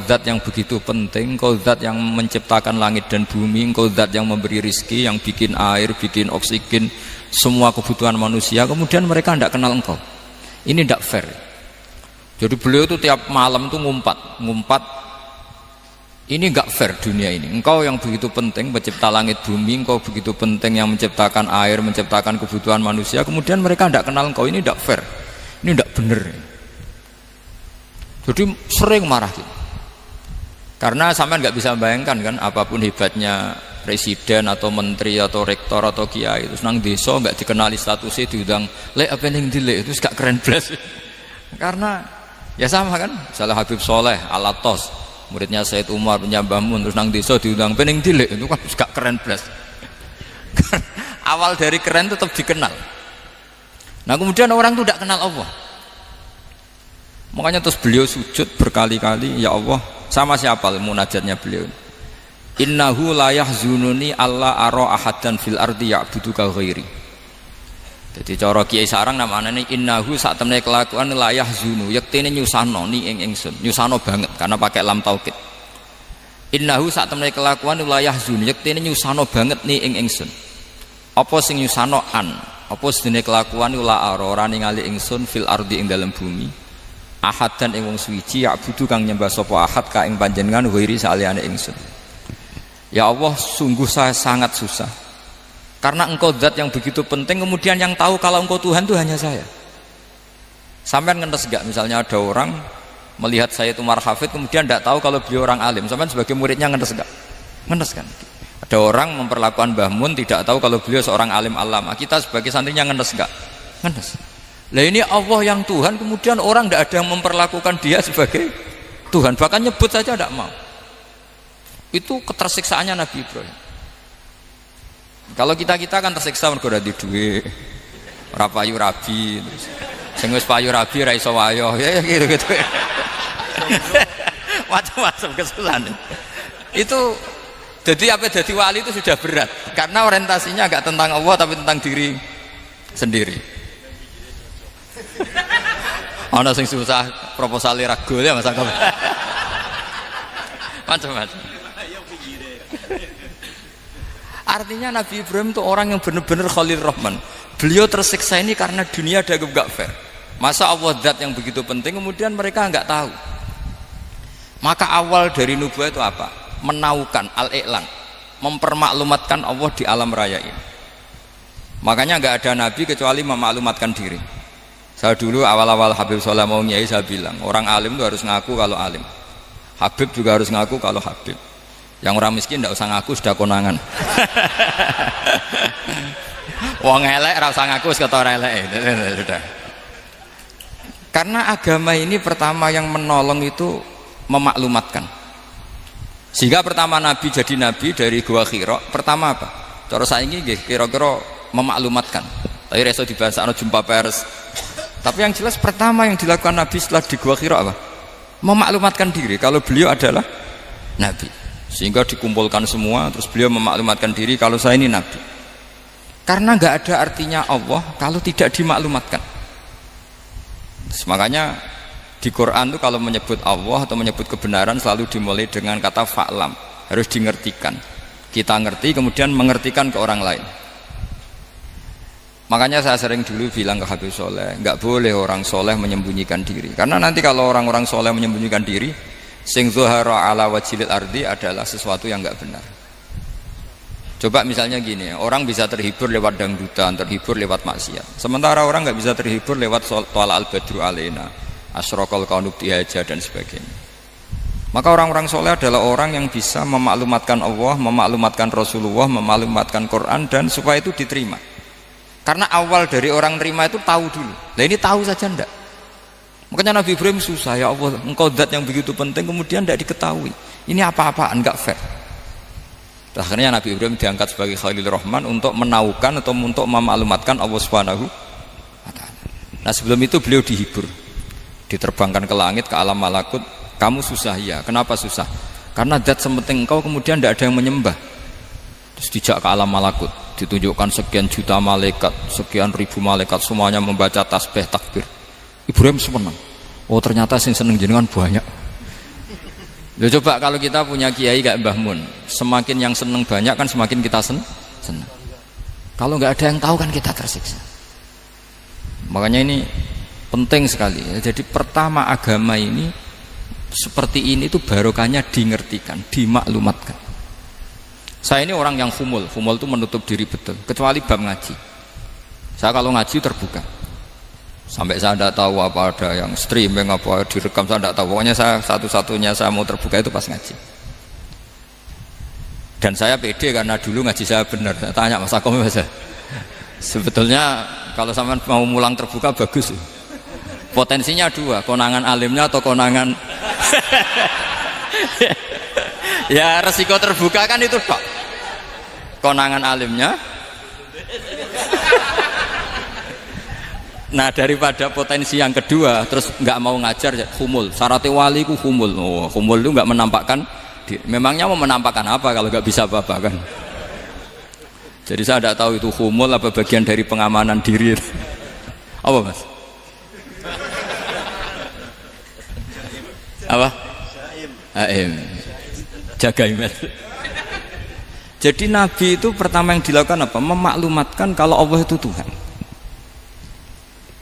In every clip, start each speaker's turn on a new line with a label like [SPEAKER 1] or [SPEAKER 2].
[SPEAKER 1] zat yang begitu penting, engkau zat yang menciptakan langit dan bumi, engkau zat yang memberi rizki, yang bikin air, bikin oksigen, semua kebutuhan manusia, kemudian mereka tidak kenal engkau. Ini tidak fair. Jadi beliau itu tiap malam itu ngumpat. Ini enggak fair dunia ini. Engkau yang begitu penting pencipta langit bumi, engkau begitu penting yang menciptakan air, menciptakan kebutuhan manusia, kemudian mereka tidak kenal engkau. Ini tidak fair. Ini tidak benar. Jadi sering marah gitu. Karena sampean nggak bisa bayangkan kan, apapun hebatnya presiden atau menteri atau rektor atau kiai, terus nang desa nggak dikenali statusnya, diundang lek apa ning dilek, itu gak keren blas. Karena ya sama kan, misalnya Habib Soleh Alatos, muridnya Said Umar punya Mbah Mun, terus nang desa diundang pening dilek, itu kan gak keren blas. Awal dari keren tetap dikenal. Nah kemudian orang itu tidak kenal Allah. Makanya terus beliau sujud berkali-kali, ya Allah, sama siapa munajatnya beliau? Innahu la yahzununi alla ara ahadan fil ardi ya'buduka ghairi. Jadi cara Kiai Sarang namanya innahu sak temene kelakuan la yahzunu, yektene nyusano ni ing ingsun, nyusano banget karena pakai lam taukid. Innahu sak temene kelakuan la yahzunu, yektene nyusano banget ni ing ingsun. Apa sing nyusano an? Apa sedene kelakuan la ora ningali ingsun fil ardi ing dalam bumi. Ahad dan ing wong suwiji ya'budu kang nyembah sapa ahad ka ing panjenengan ghairi saliyane ingsun. Ya Allah, sungguh saya sangat susah. Karena engkau zat yang begitu penting, kemudian yang tahu kalau engkau Tuhan itu hanya saya. Sampean ngenes gak misalnya ada orang melihat saya itu Umar Hafid kemudian tidak tahu kalau beliau orang alim. Sampean sebagai muridnya ngenes gak? Ngenes kan? Ada orang memperlakukan Mbah Mun tidak tahu kalau beliau seorang alim alama. Kita sebagai santrinya ngenes gak? Ngenes. Lah ini Allah yang Tuhan, kemudian orang tidak ada yang memperlakukan dia sebagai Tuhan, bahkan nyebut saja tidak mau. Itu ketersiksaannya Nabi Ibrahim. Kalau kita kan tersiksa mergo ora duwe, ora payu rabi, terus sing wis payu rabi ra iso wayo, ya gitu. Macam-macam kesulitan. Itu jadi apa jadi wali itu sudah berat, karena orientasinya agak tentang Allah tapi tentang diri sendiri. Ana sing susah proposal ragu ya Mas Angkop. Macam-macam. Artinya Nabi Ibrahim itu orang yang benar-benar Khalil Rahman. Beliau tersiksa ini karena dunia dianggap gak fair. Masa Allah zat yang begitu penting kemudian mereka nggak tahu. Maka awal dari nubuah itu apa? Menaukan al-i'lan, mempermaklumatkan Allah di alam raya ini. Makanya nggak ada nabi kecuali memaklumatkan diri. Saya dulu awal-awal Habib Soleh mau nyai saya bilang orang alim itu harus ngaku kalau alim. Habib juga harus ngaku kalau Habib. Yang orang miskin tidak usah ngaku sudah konangan. Wong elek ora usah ngaku wis ketora elek. Sudah. Karena agama ini pertama yang menolong itu memaklumatkan. Sehingga pertama Nabi jadi Nabi dari Gua Hira, pertama apa? Cara saiki nggih kira-kira memaklumatkan. Tapi reso dibahasano jumpa pers. Tapi yang jelas pertama yang dilakukan Nabi setelah di Gua Hira apa? Memaklumatkan diri kalau beliau adalah Nabi. Sehingga dikumpulkan semua, terus beliau memaklumatkan diri kalau saya ini Nabi. Karena nggak ada artinya Allah kalau tidak dimaklumatkan. Terus makanya di Quran itu kalau menyebut Allah atau menyebut kebenaran selalu dimulai dengan kata fa'lam, harus dingertikan. Kita ngerti kemudian mengertikan ke orang lain. Makanya saya sering dulu bilang ke Habib Soleh, nggak boleh orang soleh menyembunyikan diri. Karena nanti kalau orang-orang soleh menyembunyikan diri, sing zuhara ala wajhil ardi adalah sesuatu yang nggak benar. Coba misalnya gini, orang bisa terhibur lewat dangdutan, terhibur lewat maksiat. Sementara orang nggak bisa terhibur lewat thala al-badru alaina, asyraqal qaunub dihaja dan sebagainya. Maka orang-orang soleh adalah orang yang bisa memaklumatkan Allah, memaklumatkan Rasulullah, memaklumatkan Quran, dan supaya itu diterima. Karena awal dari orang terima itu tahu dulu. Nah ini tahu saja ndak. Makanya Nabi Ibrahim susah, ya Allah, engkau zat yang begitu penting kemudian tidak diketahui. Ini apa-apaan, enggak fair. Akhirnya Nabi Ibrahim diangkat sebagai Khalil Rahman untuk menaukan atau untuk memaklumatkan Allah Subhanahu wa ta'ala. Nah sebelum itu beliau dihibur, diterbangkan ke langit, ke alam malakut. Kamu susah ya, kenapa susah? Karena zat sepenting engkau kemudian tidak ada yang menyembah. Terus dijak ke alam malakut, ditunjukkan sekian juta malaikat, sekian ribu malaikat, semuanya membaca tasbih takbir. Ibrahim senang. Oh ternyata sing seneng jenengan banyak. Loh, coba kalau kita punya kiai kayak Mbah Mun, semakin yang seneng banyak kan semakin kita seneng. Kalau nggak ada yang tahu kan kita tersiksa. Makanya ini penting sekali. Jadi pertama agama ini seperti ini tuh barokahnya dingertikan, dimaklumatkan. Saya ini orang yang humul itu menutup diri betul, kecuali bab ngaji. Saya kalau ngaji terbuka. Sampai saya tidak tahu apa ada yang streaming apa direkam, saya tidak tahu. Pokoknya saya satu-satunya saya mau terbuka itu pas ngaji. Dan saya pede karena dulu ngaji saya benar. Saya tanya Mas Akom, sebetulnya kalau sampean mau mulang terbuka bagus. Potensinya dua, konangan alimnya atau konangan. Ya resiko terbuka kan itu tok. Konangan alimnya. Nah daripada potensi yang kedua terus nggak mau ngajar ya humul. Syaratnya wali ku humul. Oh, humul itu nggak menampakkan. Memangnya mau menampakkan apa kalau nggak bisa apa-apa kan? Jadi saya tidak tahu itu humul apa bagian dari pengamanan diri. Apa mas? Apa? Aim. Jaga iman. Jadi Nabi itu pertama yang dilakukan apa? Memaklumatkan kalau Allah itu Tuhan.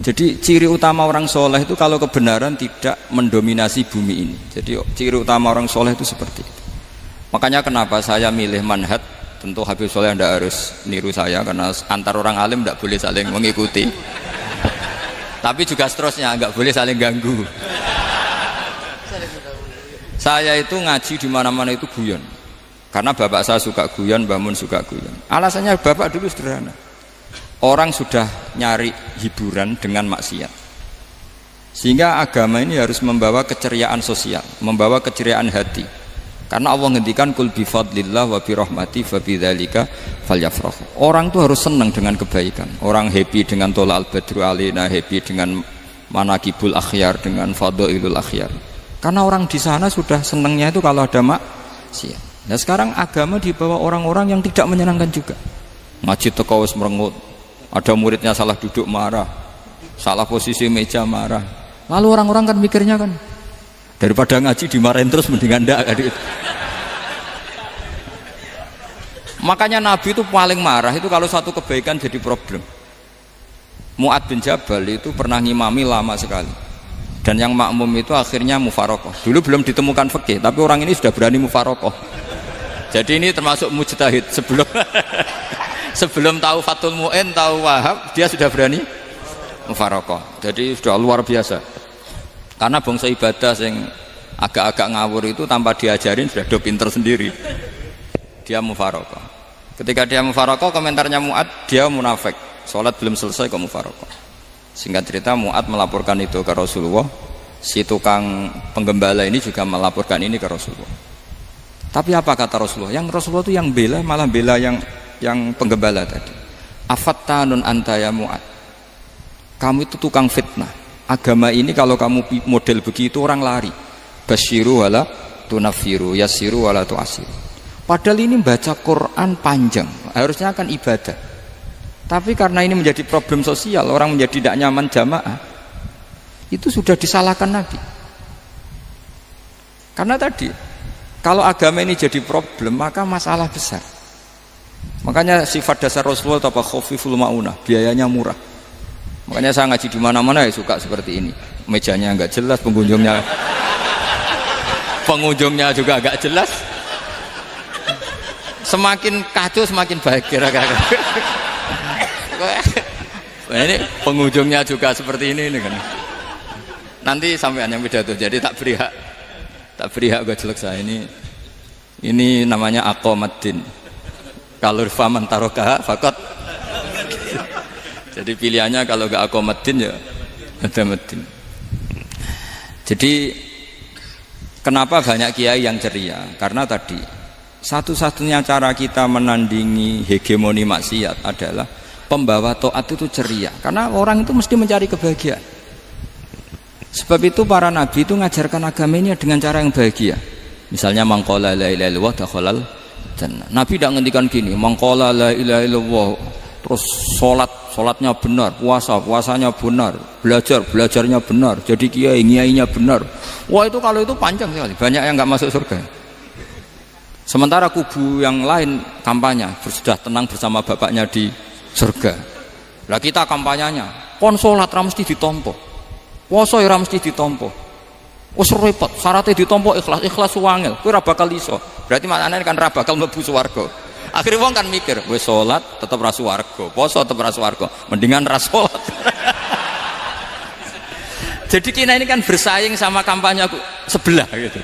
[SPEAKER 1] Jadi ciri utama orang soleh itu kalau kebenaran tidak mendominasi bumi ini. Jadi ciri utama orang soleh itu seperti itu. Makanya kenapa saya milih manhaj. Tentu Habib Soleh tidak harus niru saya karena antar orang alim tidak boleh saling mengikuti. Tapi juga seterusnya nggak boleh saling ganggu. Saya itu ngaji di mana-mana itu guyon. Karena bapak saya suka guyon, Mbah Mun suka guyon. Alasannya bapak dulu sederhana. Orang sudah nyari hiburan dengan maksiat. Sehingga agama ini harus membawa keceriaan sosial, membawa keceriaan hati. Karena Allah ngendikan kul bi fadlillah wa bi rahmati fa bidzalika falyafrahu. Orang tuh harus senang dengan kebaikan. Orang happy dengan tolal badru alina, happy dengan manaqibul akhyar, dengan fadhailul akhyar. Karena orang di sana sudah senangnya itu kalau ada maksiat. Nah sekarang agama dibawa orang-orang yang tidak menyenangkan juga. Ngaji teko wis merengut. Ada muridnya salah duduk marah, salah posisi meja marah. Lalu orang-orang kan mikirnya kan, daripada ngaji dimarahin terus mendingan ndak. Makanya Nabi itu paling marah itu kalau satu kebaikan jadi problem. Mu'ad bin Jabal itu pernah ngimami lama sekali. Dan yang makmum itu akhirnya mufarokoh. Dulu belum ditemukan fikih, tapi orang ini sudah berani mufarokoh. Jadi ini termasuk mujtahid sebelum tahu Fathul Mu'in, tahu Wahab, dia sudah berani mufarokoh. Jadi sudah luar biasa. Karena bangsa ibadah yang agak-agak ngawur itu tanpa diajarin sudah do pinter sendiri. Dia mufarokoh. Ketika dia mufarokoh, komentarnya Mu'ad, dia munafik. Sholat belum selesai kok mufarokoh. Singkat cerita Mu'ad melaporkan itu ke Rasulullah. Si tukang penggembala ini juga melaporkan ini ke Rasulullah. Tapi apa kata Rasulullah? Yang Rasulullah itu yang bela, malah bela yang penggembala tadi. Afattanun anta ya Mu'ad. Kamu itu tukang fitnah. Agama ini kalau kamu model begitu orang lari. Basyiru wala tunafiru, yassiru wala tu'asiru. Padahal ini baca Quran panjang, harusnya kan ibadah. Tapi karena ini menjadi problem sosial, orang menjadi tidak nyaman jamaah. Itu sudah disalahkan Nabi. Karena tadi kalau agama ini jadi problem, maka masalah besar. Makanya sifat dasar Rasulullah apa khafiful maunah, biayanya murah. Makanya saya ngaji di mana-mana ya suka seperti ini. Mejanya enggak jelas, pengunjungnya juga enggak jelas. Semakin kacau semakin baik kira-kira. Ini pengunjungnya juga seperti ini kan. Nanti sampean yang pidato, jadi tak beri hak gue jelek saya ini namanya aqamaddin. Kalau faman tarokaha fakot. Jadi pilihannya kalau gak aqamaddin ya ada medin. Jadi kenapa banyak kiai yang ceria? Karena tadi satu-satunya cara kita menandingi hegemoni maksiat adalah pembawa taat itu ceria. Karena orang itu mesti mencari kebahagiaan. Sebab itu para nabi itu mengajarkan agama ini dengan cara yang bahagia. Misalnya mangqala la ilaha illallah dakhalal jannah. Nabi tidak ngendikan gini, mangqala la ilaha illallah terus sholatnya benar, puasanya benar, belajarnya benar, jadi kiainya benar. Wah itu kalau itu panjang sekali, banyak yang nggak masuk surga. Sementara kubu yang lain kampanye sudah tenang bersama bapaknya di surga. Lah kita kampanyenya, kon sholat ra mesti ditompo, puasa ra mesti ditompo. Wes repot, syaratnya ditompo ikhlas wangel, kowe ra bakal iso. Berarti maknane kan ra bakal mlebu swarga. Akhirnya wong kan mikir, wis salat tetep ra swarga, poso tetep ra swarga, mendingan ra salat. Jadi kita ini kan bersaing sama kampanye sebelah gitu.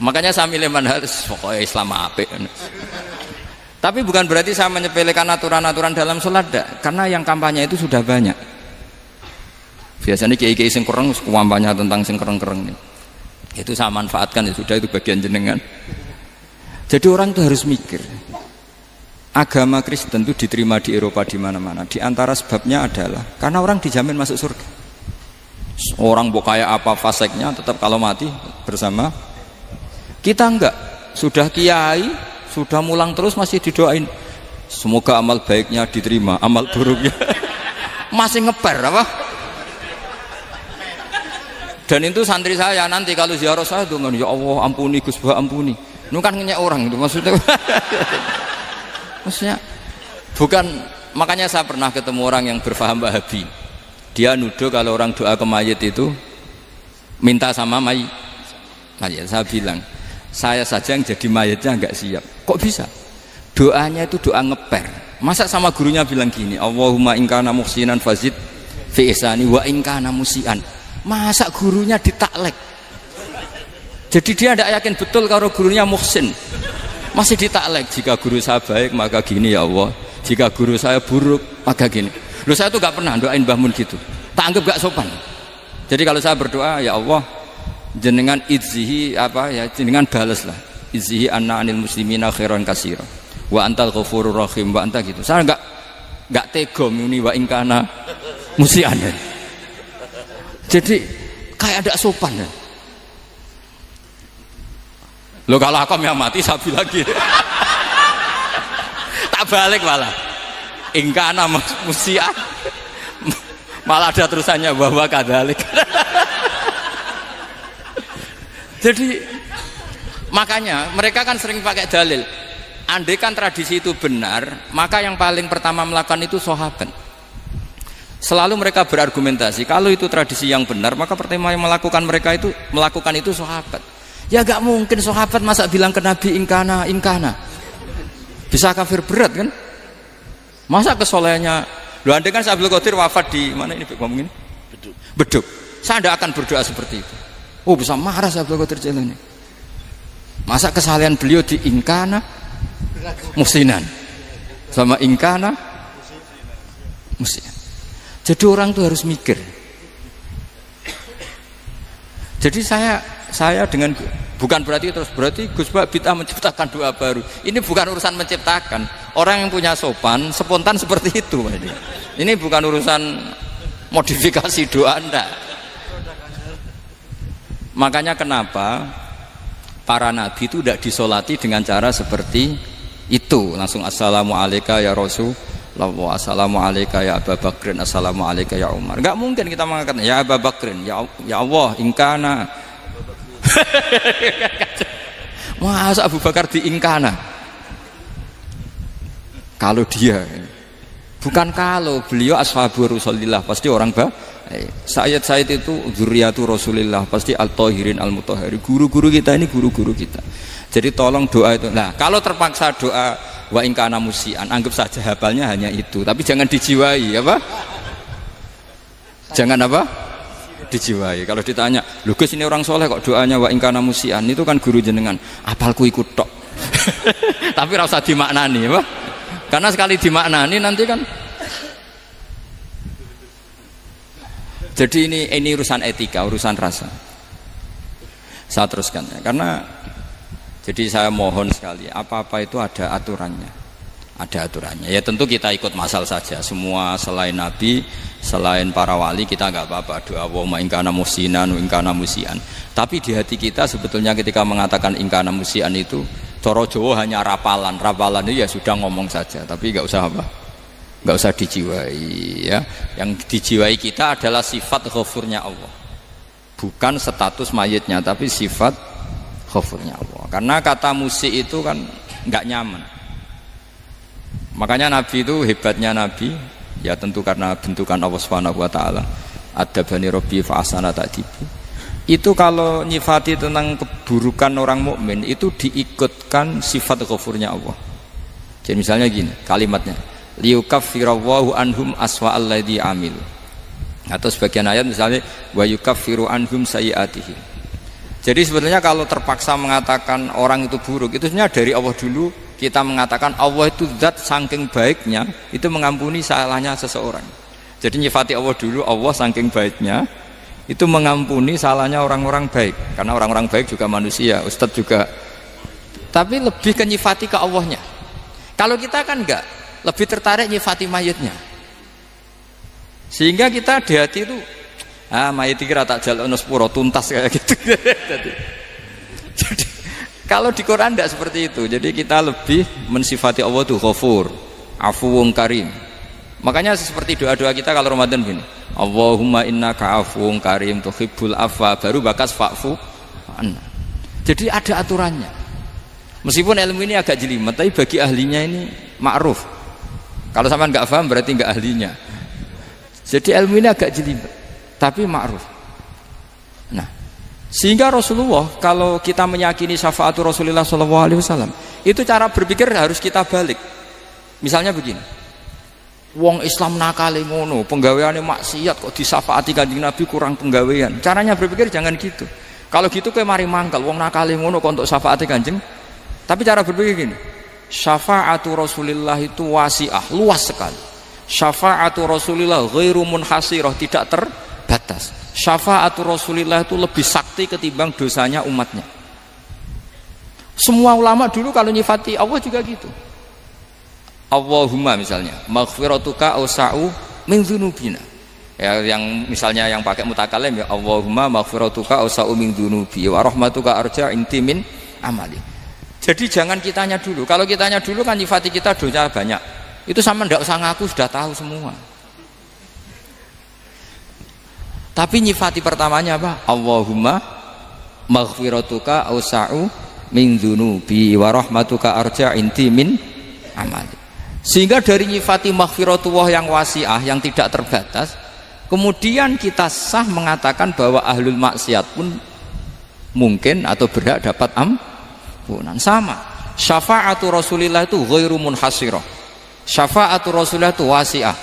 [SPEAKER 1] Makanya saya milih manhaj pokoknya Islam apik. Tapi bukan berarti saya menyepelekan aturan-aturan dalam salat, karena yang kampanye itu sudah banyak. Biasanya kiai-kiai sing kereng kampanye tentang sing kereng-kereng ini. Itu saya manfaatkan, ya sudah, itu bagian jenengan. Jadi orang itu harus mikir. Agama Kristen itu diterima di Eropa di mana-mana. Di antara sebabnya adalah karena orang dijamin masuk surga. Orang mau kayak apa faseknya tetap kalau mati bersama. Kita enggak. Sudah kiai, sudah mulang terus masih didoain. Semoga amal baiknya diterima, amal buruknya masih ngeper apa? Dan itu santri saya nanti kalau ziarah saya dengan ya Allah ampuni Gus Bah ampuni. Itu kan ngenyek orang itu maksudnya. Maksudnya bukan, makanya saya pernah ketemu orang yang berfaham Wahabi. Dia nuduh kalau orang doa ke mayit itu minta sama mayit. Saya bilang, saya saja yang jadi mayitnya nggak siap. Kok bisa? Doanya itu doa ngeper. Masa sama gurunya bilang gini, Allahumma in kana muhsinan fazid fi ihsani wa in kana musian. Masa gurunya ditaklek? Jadi dia tidak yakin betul kalau gurunya muhsin. Masih ditaklek, jika guru saya baik maka gini ya Allah, jika guru saya buruk maka gini. Loh saya tuh gak pernah doain Mbah Mun gitu, tak anggap gak sopan. Jadi kalau saya berdoa ya Allah jenengan izzihi apa ya, jenengan balas lah izzihi anna anil muslimina khairan katsira wa antal ghafurur rahim wa anta gitu. Saya gak tega muni wa in kana musian. Jadi kayak ada sopan ya. Lo kalau aku yang mati sapi lagi. Tak balik malah. Ingkana musia. Malah ada terusannya bahwa kadalik. Jadi makanya mereka kan sering pakai dalil. Andai kan tradisi itu benar, maka yang paling pertama melakukan itu sahabat. Selalu mereka berargumentasi kalau itu tradisi yang benar, maka pertama yang melakukan itu sahabat. Ya gak mungkin sahabat masa bilang ke Nabi ingkana. Bisa kafir berat kan? Masa kesolehannya? Loh andai kan Abdul Qadir wafat di mana ini ngomong ini? Beduk. Saya tidak akan berdoa seperti itu. Oh bisa marah Abdul Qadir Jailani. Masa kesalahan beliau di ingkana musinan sama ingkana musinan. Jadi orang itu harus mikir. Jadi saya dengan bukan berarti Gus Bah bid'ah menciptakan doa baru. Ini bukan urusan menciptakan. Orang yang punya sopan spontan seperti itu. Ini bukan urusan modifikasi doa Anda. Makanya kenapa para nabi itu tidak disolati dengan cara seperti itu, langsung assalamualaikum ya Rasul, assalamualaikum ya Abu Bakrin, assalamualaikum ya Umar. Enggak mungkin kita mengatakan ya Abu Bakrin, ya Allah ingkana. Masa Abu Bakar diingkana? Kalau dia bukan, kalau beliau ashabu Rasulillah pasti orang Sayyid itu dzurriyyatu Rasulillah, pasti al-tahirin al-mutahhari. Guru-guru kita ini guru-guru kita. Jadi tolong doa itu. Nah, kalau terpaksa doa wa in kana musian, anggap saja hafalnya hanya itu, tapi jangan dijiwai apa? Jangan apa? Dijiwai. Kalau ditanya, "Lho Gus ini orang soleh kok doanya wa in kana musian?" Itu kan guru jenengan. Apalku ikut tok. Tapi ora usah dimaknani, apa? Karena sekali dimaknani nanti kan. Jadi ini urusan etika, urusan rasa. Saya teruskan ya, karena jadi saya mohon sekali, apa-apa itu ada aturannya. Ada aturannya. Ya tentu kita ikut masal saja. Semua selain Nabi, selain para wali kita nggak apa-apa doa wa ingkana musinan, ingkana musian. Tapi di hati kita sebetulnya ketika mengatakan ingkana musian itu coro Jawa hanya rapalan. Rapalan itu ya sudah ngomong saja, tapi nggak usah apa. nggak usah dijiwai ya. Yang dijiwai kita adalah sifat ghafurnya Allah, bukan status mayitnya, tapi sifat ghafurnya Allah. Karena kata musik itu kan nggak nyaman. Makanya Nabi itu hebatnya Nabi ya, tentu karena bentukan Allah Subhanahu wa taala. Adabani Rabbi fa ahsana ta'dibi. Itu kalau nyifati tentang keburukan orang mukmin itu diikutkan sifat ghafurnya Allah. Jadi misalnya gini kalimatnya, liyukaffirallahu anhum aswa'al ladzi amil. Atau sebagian ayat misalnya wa yukaffiru anhum sayiatihim. Jadi sebetulnya kalau terpaksa mengatakan orang itu buruk, itu sebenarnya dari Allah dulu kita mengatakan Allah itu zat saking baiknya itu mengampuni salahnya seseorang. Jadi nyifati Allah dulu, Allah saking baiknya itu mengampuni salahnya orang-orang baik, karena orang-orang baik juga manusia, Ustadz juga, tapi lebih ke nyifati ke Allahnya. Kalau kita kan enggak, lebih tertarik nyifati mayitnya, sehingga kita di hati itu mayit kira tak jalono sepuro tuntas kayak gitu. Jadi kalau di Quran enggak seperti itu. Jadi kita lebih mensifati Allah itu Ghafur, Afuwun Karim. Makanya seperti doa-doa kita kalau Ramadan gini, Allahumma innaka afuwun karim tuhibbul afwa, baru bakas fa'fu anna. Jadi ada aturannya. Meskipun ilmu ini agak jelimet, tapi bagi ahlinya ini ma'ruf. Kalau sampean enggak paham berarti enggak ahlinya. Jadi ilmu ini agak jelimet, tapi ma'ruf. Nah, sehingga Rasulullah kalau kita meyakini syafaatu Rasulullah SAW, itu cara berpikir harus kita balik. Misalnya begini, wong Islam nakale ngono, penggaweane maksiat kok disafaati Kanjeng Nabi kurang penggawean. Caranya berpikir jangan gitu. Kalau gitu kowe mari mangkel, wong nakale ngono kok untuk syafaati Kanjeng. Tapi cara berpikir gini, syafaatu Rasulillah itu wasi'ah, luas sekali. Syafaatu Rasulillah ghairu munhasirah, tidak terbatas. Syafaatu Rasulillah itu lebih sakti ketimbang dosanya umatnya. Semua ulama dulu kalau nyifati Allah juga gitu. Allahumma misalnya maghfiratuka awsa'u min dzunubina. Ya, yang misalnya yang pakai mutakalim ya Allahumma maghfiratuka awsa'u min dzunubi wa rahmatuka arja inti min amali. Jadi jangan kitanya dulu. Kalau kitanya dulu kan nyifati kita dosa banyak. Itu sama ndak usah ngaku, sudah tahu semua. Tapi nyifati pertamanya apa? Allahumma maghfiratuka awsa'u min dzunubi wa rahmatuka arja inti min amali. Sehingga dari nyifati maghfiratullah yang wasi'ah, yang tidak terbatas, kemudian kita sah mengatakan bahwa ahlul maksiat pun mungkin atau berhak dapat ampunan. Sama, syafaatu Rasulillah itu ghairu munhasirah, syafaatu Rasulillah itu wasi'ah,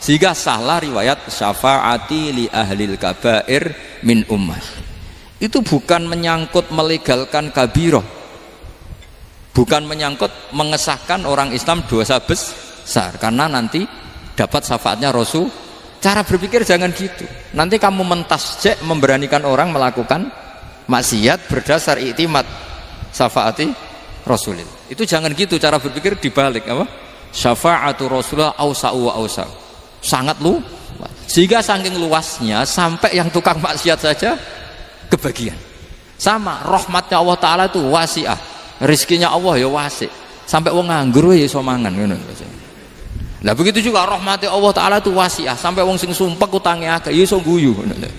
[SPEAKER 1] sehingga sahlah riwayat syafaati li ahlil kabair min ummah. Itu bukan menyangkut melegalkan kabirah, bukan menyangkut mengesahkan orang Islam dosa besar, karena nanti dapat syafaatnya Rasul. Cara berpikir jangan gitu. Nanti kamu mentasjek memberanikan orang melakukan maksiat berdasar iktimat syafaati Rasulillah. Itu jangan gitu cara berpikir, dibalik apa? Syafaatu Rasulullah awsa'u wa awsa'u. Sangat luas. Sehingga saking luasnya sampai yang tukang maksiat saja kebagian. Sama rahmatnya Allah Ta'ala itu wasi'ah, rizkinya Allah ya wasi, sampai wong nganggur ya iso mangan ngono. Nah begitu juga rahmati Allah Ta'ala itu wasi'ah, sampai wong sing sumpek utange akeh ya iso guyu ngono lho.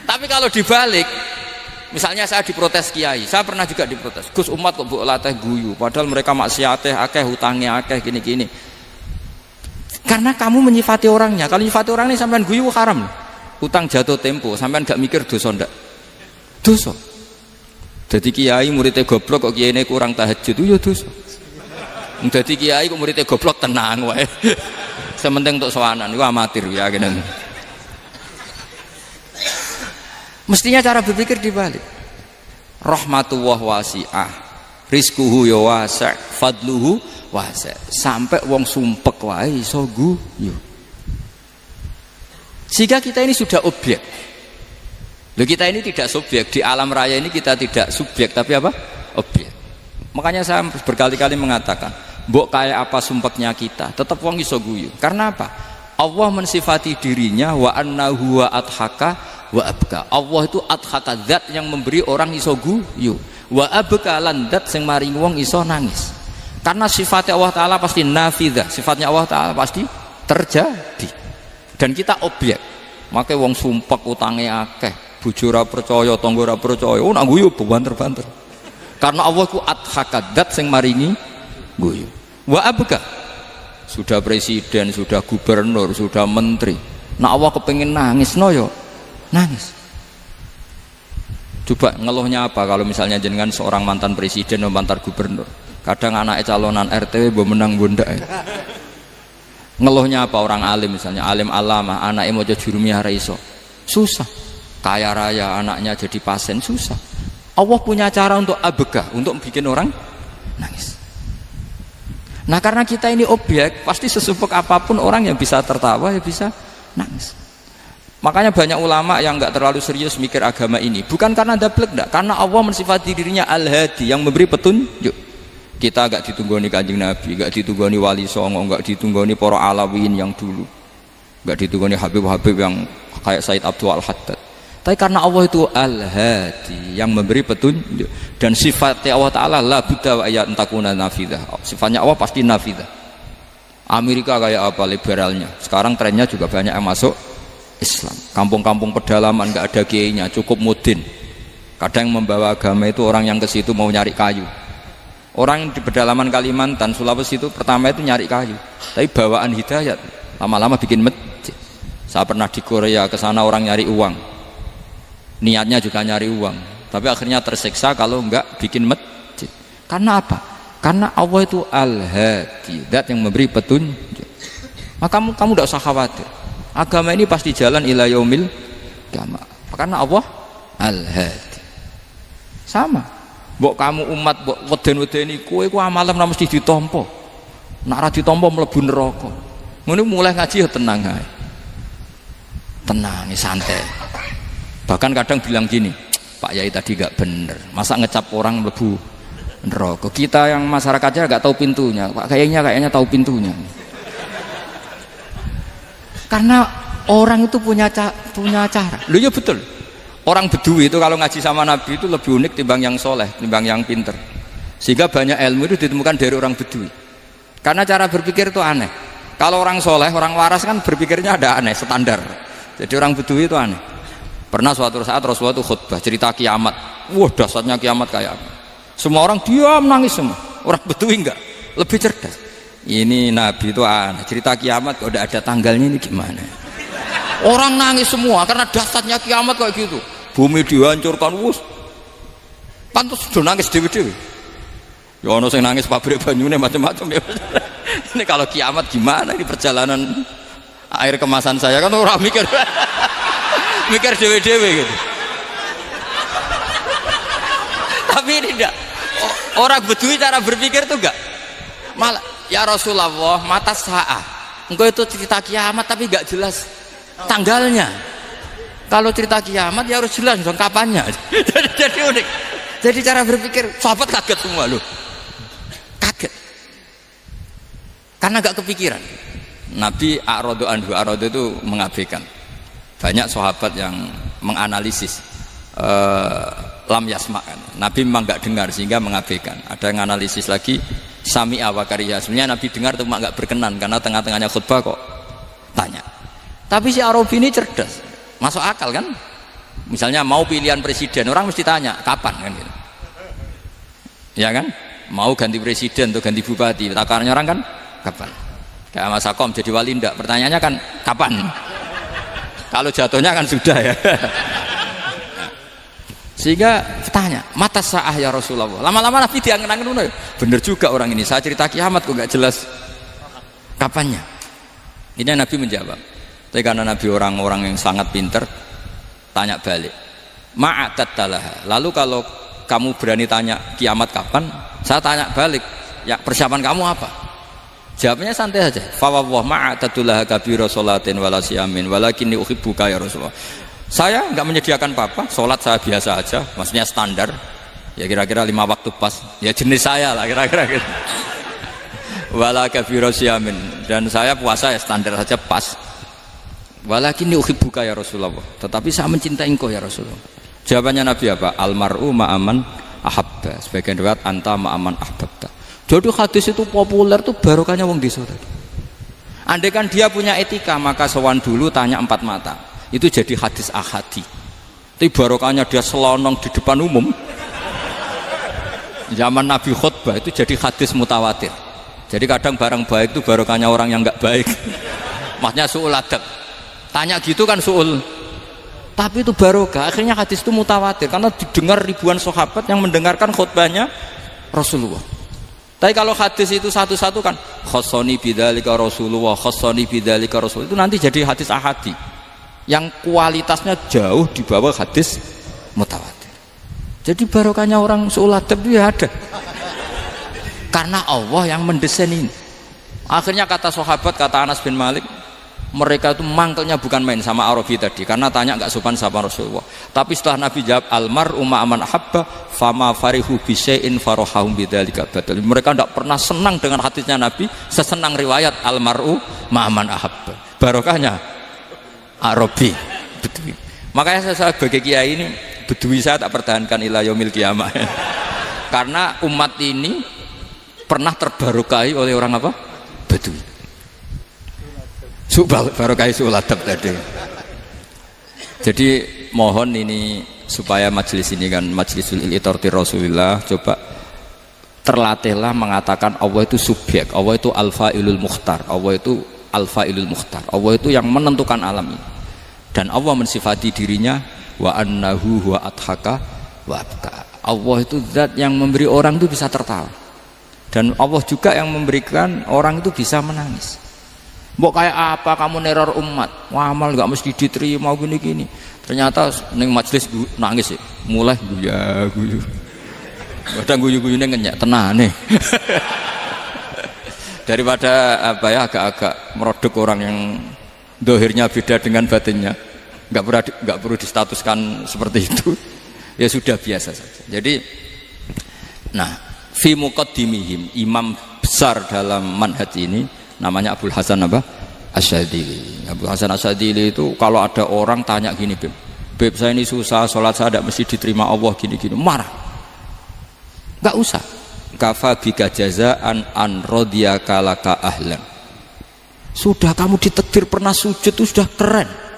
[SPEAKER 1] Tapi kalau dibalik, misalnya saya diprotes kiai, saya pernah juga diprotes, Gus umat kok mbok latih guyu padahal mereka maksiate akeh, utange akeh, gini-gini. Karena kamu menyifati orangnya. Kalau menyifati orang ini sampean guyu haram. Utang jatuh tempo, sampean gak mikir dosa ndak? Dosa. Jadi kiai muridnya goblok kok kiai kurang tahajud itu ya dosa. Jadi kiai kok muridnya goblok tenang wae. Sementing untuk sowanan itu amatir ya gini. Mestinya cara berpikir dibalik. Rahmatullah wasi'ah, rizquhu ya wasi', fadluhu wasi'. Sampai wong sumpek wae iso guyu. Jika kita ini sudah objek, loh kita ini tidak subjek, di alam raya ini kita tidak subjek tapi apa? Objek. Makanya saya berkali-kali mengatakan, mbok kayak apa sumpeknya kita, tetap wong iso guyu. Karena apa? Allah mensifati dirinya wa annahu wa adhaka wa abka. Allah itu adhaka, zat yang memberi orang iso guyu. Wa abka lan dat sing maringi wong iso nangis. Karena sifatnya Allah Ta'ala pasti nafidah, sifatnya Allah Ta'ala pasti terjadi. Dan kita objek. Makanya wong sumpek utangnya akeh, bojo ora percaya, tangga ora percaya, nak guyu banter-banter. Karena Allah ku adhakadat sing maringi guyu. Wa abka, sudah presiden, sudah gubernur, sudah menteri, nak Allah kepengin nangis no yo nangis. Coba ngeluhnya apa kalau misalnya jenengan seorang mantan presiden atau mantan gubernur, kadang anaknya calonan RT mbok menang bondak. Ngeluhnya apa orang alim, misalnya alim alama, anaknya mau jadi jurumiyah ra iso, susah. Kaya raya anaknya jadi pasien, susah. Allah punya cara untuk abega, untuk bikin orang nangis. Nah karena kita ini objek, pasti sesupek apapun orang yang bisa tertawa ya bisa nangis. Makanya banyak ulama yang nggak terlalu serius mikir agama ini, bukan karena dablek, enggak, karena Allah mensifati dirinya Al-Hadi yang memberi petunjuk. Kita gak ditunggoni Kanjeng Nabi, gak ditunggoni Wali Songo, gak ditunggoni para alawin yang dulu, gak ditunggoni Habib-Habib yang kayak Said Abdul Al-Haddad. Tapi karena Allah itu Al-Hadi yang memberi petunjuk, dan sifatnya Allah Ta'ala la budda wa ayat takuna nafidah. Sifatnya Allah pasti nafidah. Amerika kayak apa liberalnya, sekarang trennya juga banyak yang masuk Islam. Kampung-kampung pedalaman gak ada kiainya, cukup mudin. Kadang yang membawa agama itu orang yang ke situ mau nyari kayu. Orang di pedalaman Kalimantan, Sulawesi itu pertama itu nyari kayu, tapi bawaan hidayat, lama-lama bikin masjid. Saya pernah di Korea, ke sana orang nyari uang, niatnya juga nyari uang, tapi akhirnya tersiksa kalau enggak bikin masjid. Karena apa? Karena Allah itu Al-Hadi, zat yang memberi petunjuk. Maka kamu tidak usah khawatir, agama ini pasti jalan ila yaumil qiyamah, karena Allah Al-Hadi. Sama. Mbok kamu umat mbok weden-wedeni kowe ku amalan ora mesti ditampa. Nek ora ditampa mlebu neraka. Ngono mulai ngaji ya tenang ae. Tenang, santai. Bahkan kadang bilang gini, Pak Yai tadi gak bener. Masa ngecap orang mlebu neraka. Kita yang masyarakatnya gak tahu pintunya. Pak kayaknya tahu pintunya. Karena orang itu punya cara. Lho ya betul. Orang Bedui itu kalau ngaji sama Nabi itu lebih unik timbang yang soleh, timbang yang pinter. Sehingga banyak ilmu itu ditemukan dari orang Bedui. Karena cara berpikir itu aneh. Kalau orang soleh, orang waras kan berpikirnya ada aneh, standar. Jadi orang Bedui itu aneh. Pernah suatu saat Rasulullah itu khutbah cerita kiamat. Wah dahsyatnya kiamat kayak apa? Semua orang diam nangis semua. Orang Bedui enggak, lebih cerdas. Ini Nabi itu aneh. Cerita kiamat kok udah ada tanggalnya ini gimana? Orang nangis semua karena dahsyatnya kiamat kayak gitu. Bumi dihancurkan, wus. Pantas sudah nangis dewi-dewi. Ya ono sing nangis pabrik banyune macam-macam ya. Ini kalau kiamat gimana ini perjalanan air kemasan saya kan orang mikir mikir dewi-dewi gitu. Tapi ini enggak. Orang Bedui cara berpikir tuh enggak. Malah ya Rasulullah mata saah. Engkau itu cerita kiamat tapi enggak jelas tanggalnya. Kalau cerita kiamat ya harus jelas dong kapannya. Jadi unik. Jadi cara berpikir sahabat kaget semua loh. Kaget. Karena gak kepikiran. Nabi a'radu anhu, a'radu itu mengabaikan. Banyak sahabat yang menganalisis lam yasma'an. Nabi memang gak dengar sehingga mengabaikan. Ada yang analisis lagi sami'a wa kariha. Sebenarnya Nabi dengar itu gak berkenan karena tengah-tengahnya khutbah kok tanya. Tapi si Arabi ini cerdas. Masuk akal kan? Misalnya mau pilihan presiden, orang mesti tanya kapan kan gitu. Ya kan? Mau ganti presiden atau ganti bupati, takarannya orang kan kapan? Kayak Mas Akom jadi wali ndak? Pertanyaannya kan kapan? Kalau jatuhnya kan sudah ya. Sehingga tanya, mata sa'ah ya Rasulullah. Lama-lama Nabi diangen-angen, bener juga orang ini. Saya cerita kiamat kok gak jelas kapannya. Ini Nabi menjawab. Tapi karena Nabi orang-orang yang sangat pinter, tanya balik, ma'atat talaha. Lalu kalau kamu berani tanya kiamat kapan, saya tanya balik, ya persiapan kamu apa? Jawabnya santai saja. Fawwah ma'atatulaha kabira sholatin wala siyamin walakinni uhibbuka ya Rasulullah. Saya enggak menyediakan apa-apa, sholat saya biasa aja, maksudnya standar. Ya kira-kira 5 waktu pas. Ya jenis saya lah kira-kira gitu. Wala kabira siyamin, dan saya puasa ya standar saja pas. Walakinni uhibbuka ya Rasulullah. Tetapi saya mencintai engkau ya Rasulullah. Jawabannya Nabi apa? Almar'u ma'aman ahabba. Sebagian riwayat anta ma'aman ahbabta. Jadi hadis itu populer tuh barokahnya wong desa tadi. Andai kan dia punya etika, maka sowan dulu tanya 4 mata. Itu jadi hadis ahadi. Tapi barokahnya dia selonong di depan umum. Zaman Nabi khutbah itu jadi hadis mutawatir. Jadi kadang barang baik itu barokahnya orang yang enggak baik. Maksudnya su'ul adab. Tanya gitu kan su'ul. Tapi itu barokah. Akhirnya hadis itu mutawatir karena didengar ribuan sahabat yang mendengarkan khutbahnya Rasulullah. Tapi kalau hadis itu satu-satu kan khossoni bidzalika Rasulullah, khossoni bidzalika Rasul, itu nanti jadi hadis ahadi yang kualitasnya jauh di bawah hadis mutawatir. Jadi barokahnya orang su'ul adab itu ya ada. Karena Allah yang mendesain ini. Akhirnya kata sahabat, kata Anas bin Malik, mereka itu mangkelnya bukan main sama Arabi tadi karena tanya nggak sopan sama Rasulullah. Tapi setelah Nabi jawab almar ma'aman ahabba fama farihu bisyai'in farahahum bidzalika badal. Mereka tidak pernah senang dengan hadisnya Nabi sesenang riwayat almaru ma'aman ahabba. Barokahnya Arabi Bedui. Makanya saya sebagai kiai ini Bedui saya tak pertahankan ila yaumil qiyamah. Karena umat ini pernah terbarokahi oleh orang apa? Bedui. Barokah su'ul adab tadi. Jadi mohon ini supaya majelis ini kan majlisul iltorti Rasulullah, coba terlatihlah mengatakan Allah itu subjek, Allah itu al-fa'ilul mukhtar, Allah itu al-fa'ilul mukhtar, Allah itu yang menentukan alam ini. Dan Allah mensifati dirinya wa annahu huwa adhaka wa abka. Allah itu zat yang memberi orang itu bisa tertawa. Dan Allah juga yang memberikan orang itu bisa menangis. Mbok kayak apa kamu neror umat, amal nggak mesti diterima gini-gini. Ternyata neng majelis nangis ya, mulai guyu. Kadang guyu-guyune ngenyek tenane. Daripada apa ya agak-agak merodok orang yang dohirnya beda dengan batinnya, nggak perlu distatuskan seperti itu. Ya sudah biasa saja. Jadi, nah, fi muqaddimihim, imam besar dalam manhaj ini namanya Abul Hasan apa? Asyadzili. Abul Hasan Asyadzili itu kalau ada orang tanya gini, Beb saya ini susah, sholat saya tidak mesti diterima Allah gini-gini, marah. Enggak usah. Kafa bika jazaan an radiyaka laka ahlan. Sudah kamu ditakdir pernah sujud itu sudah keren.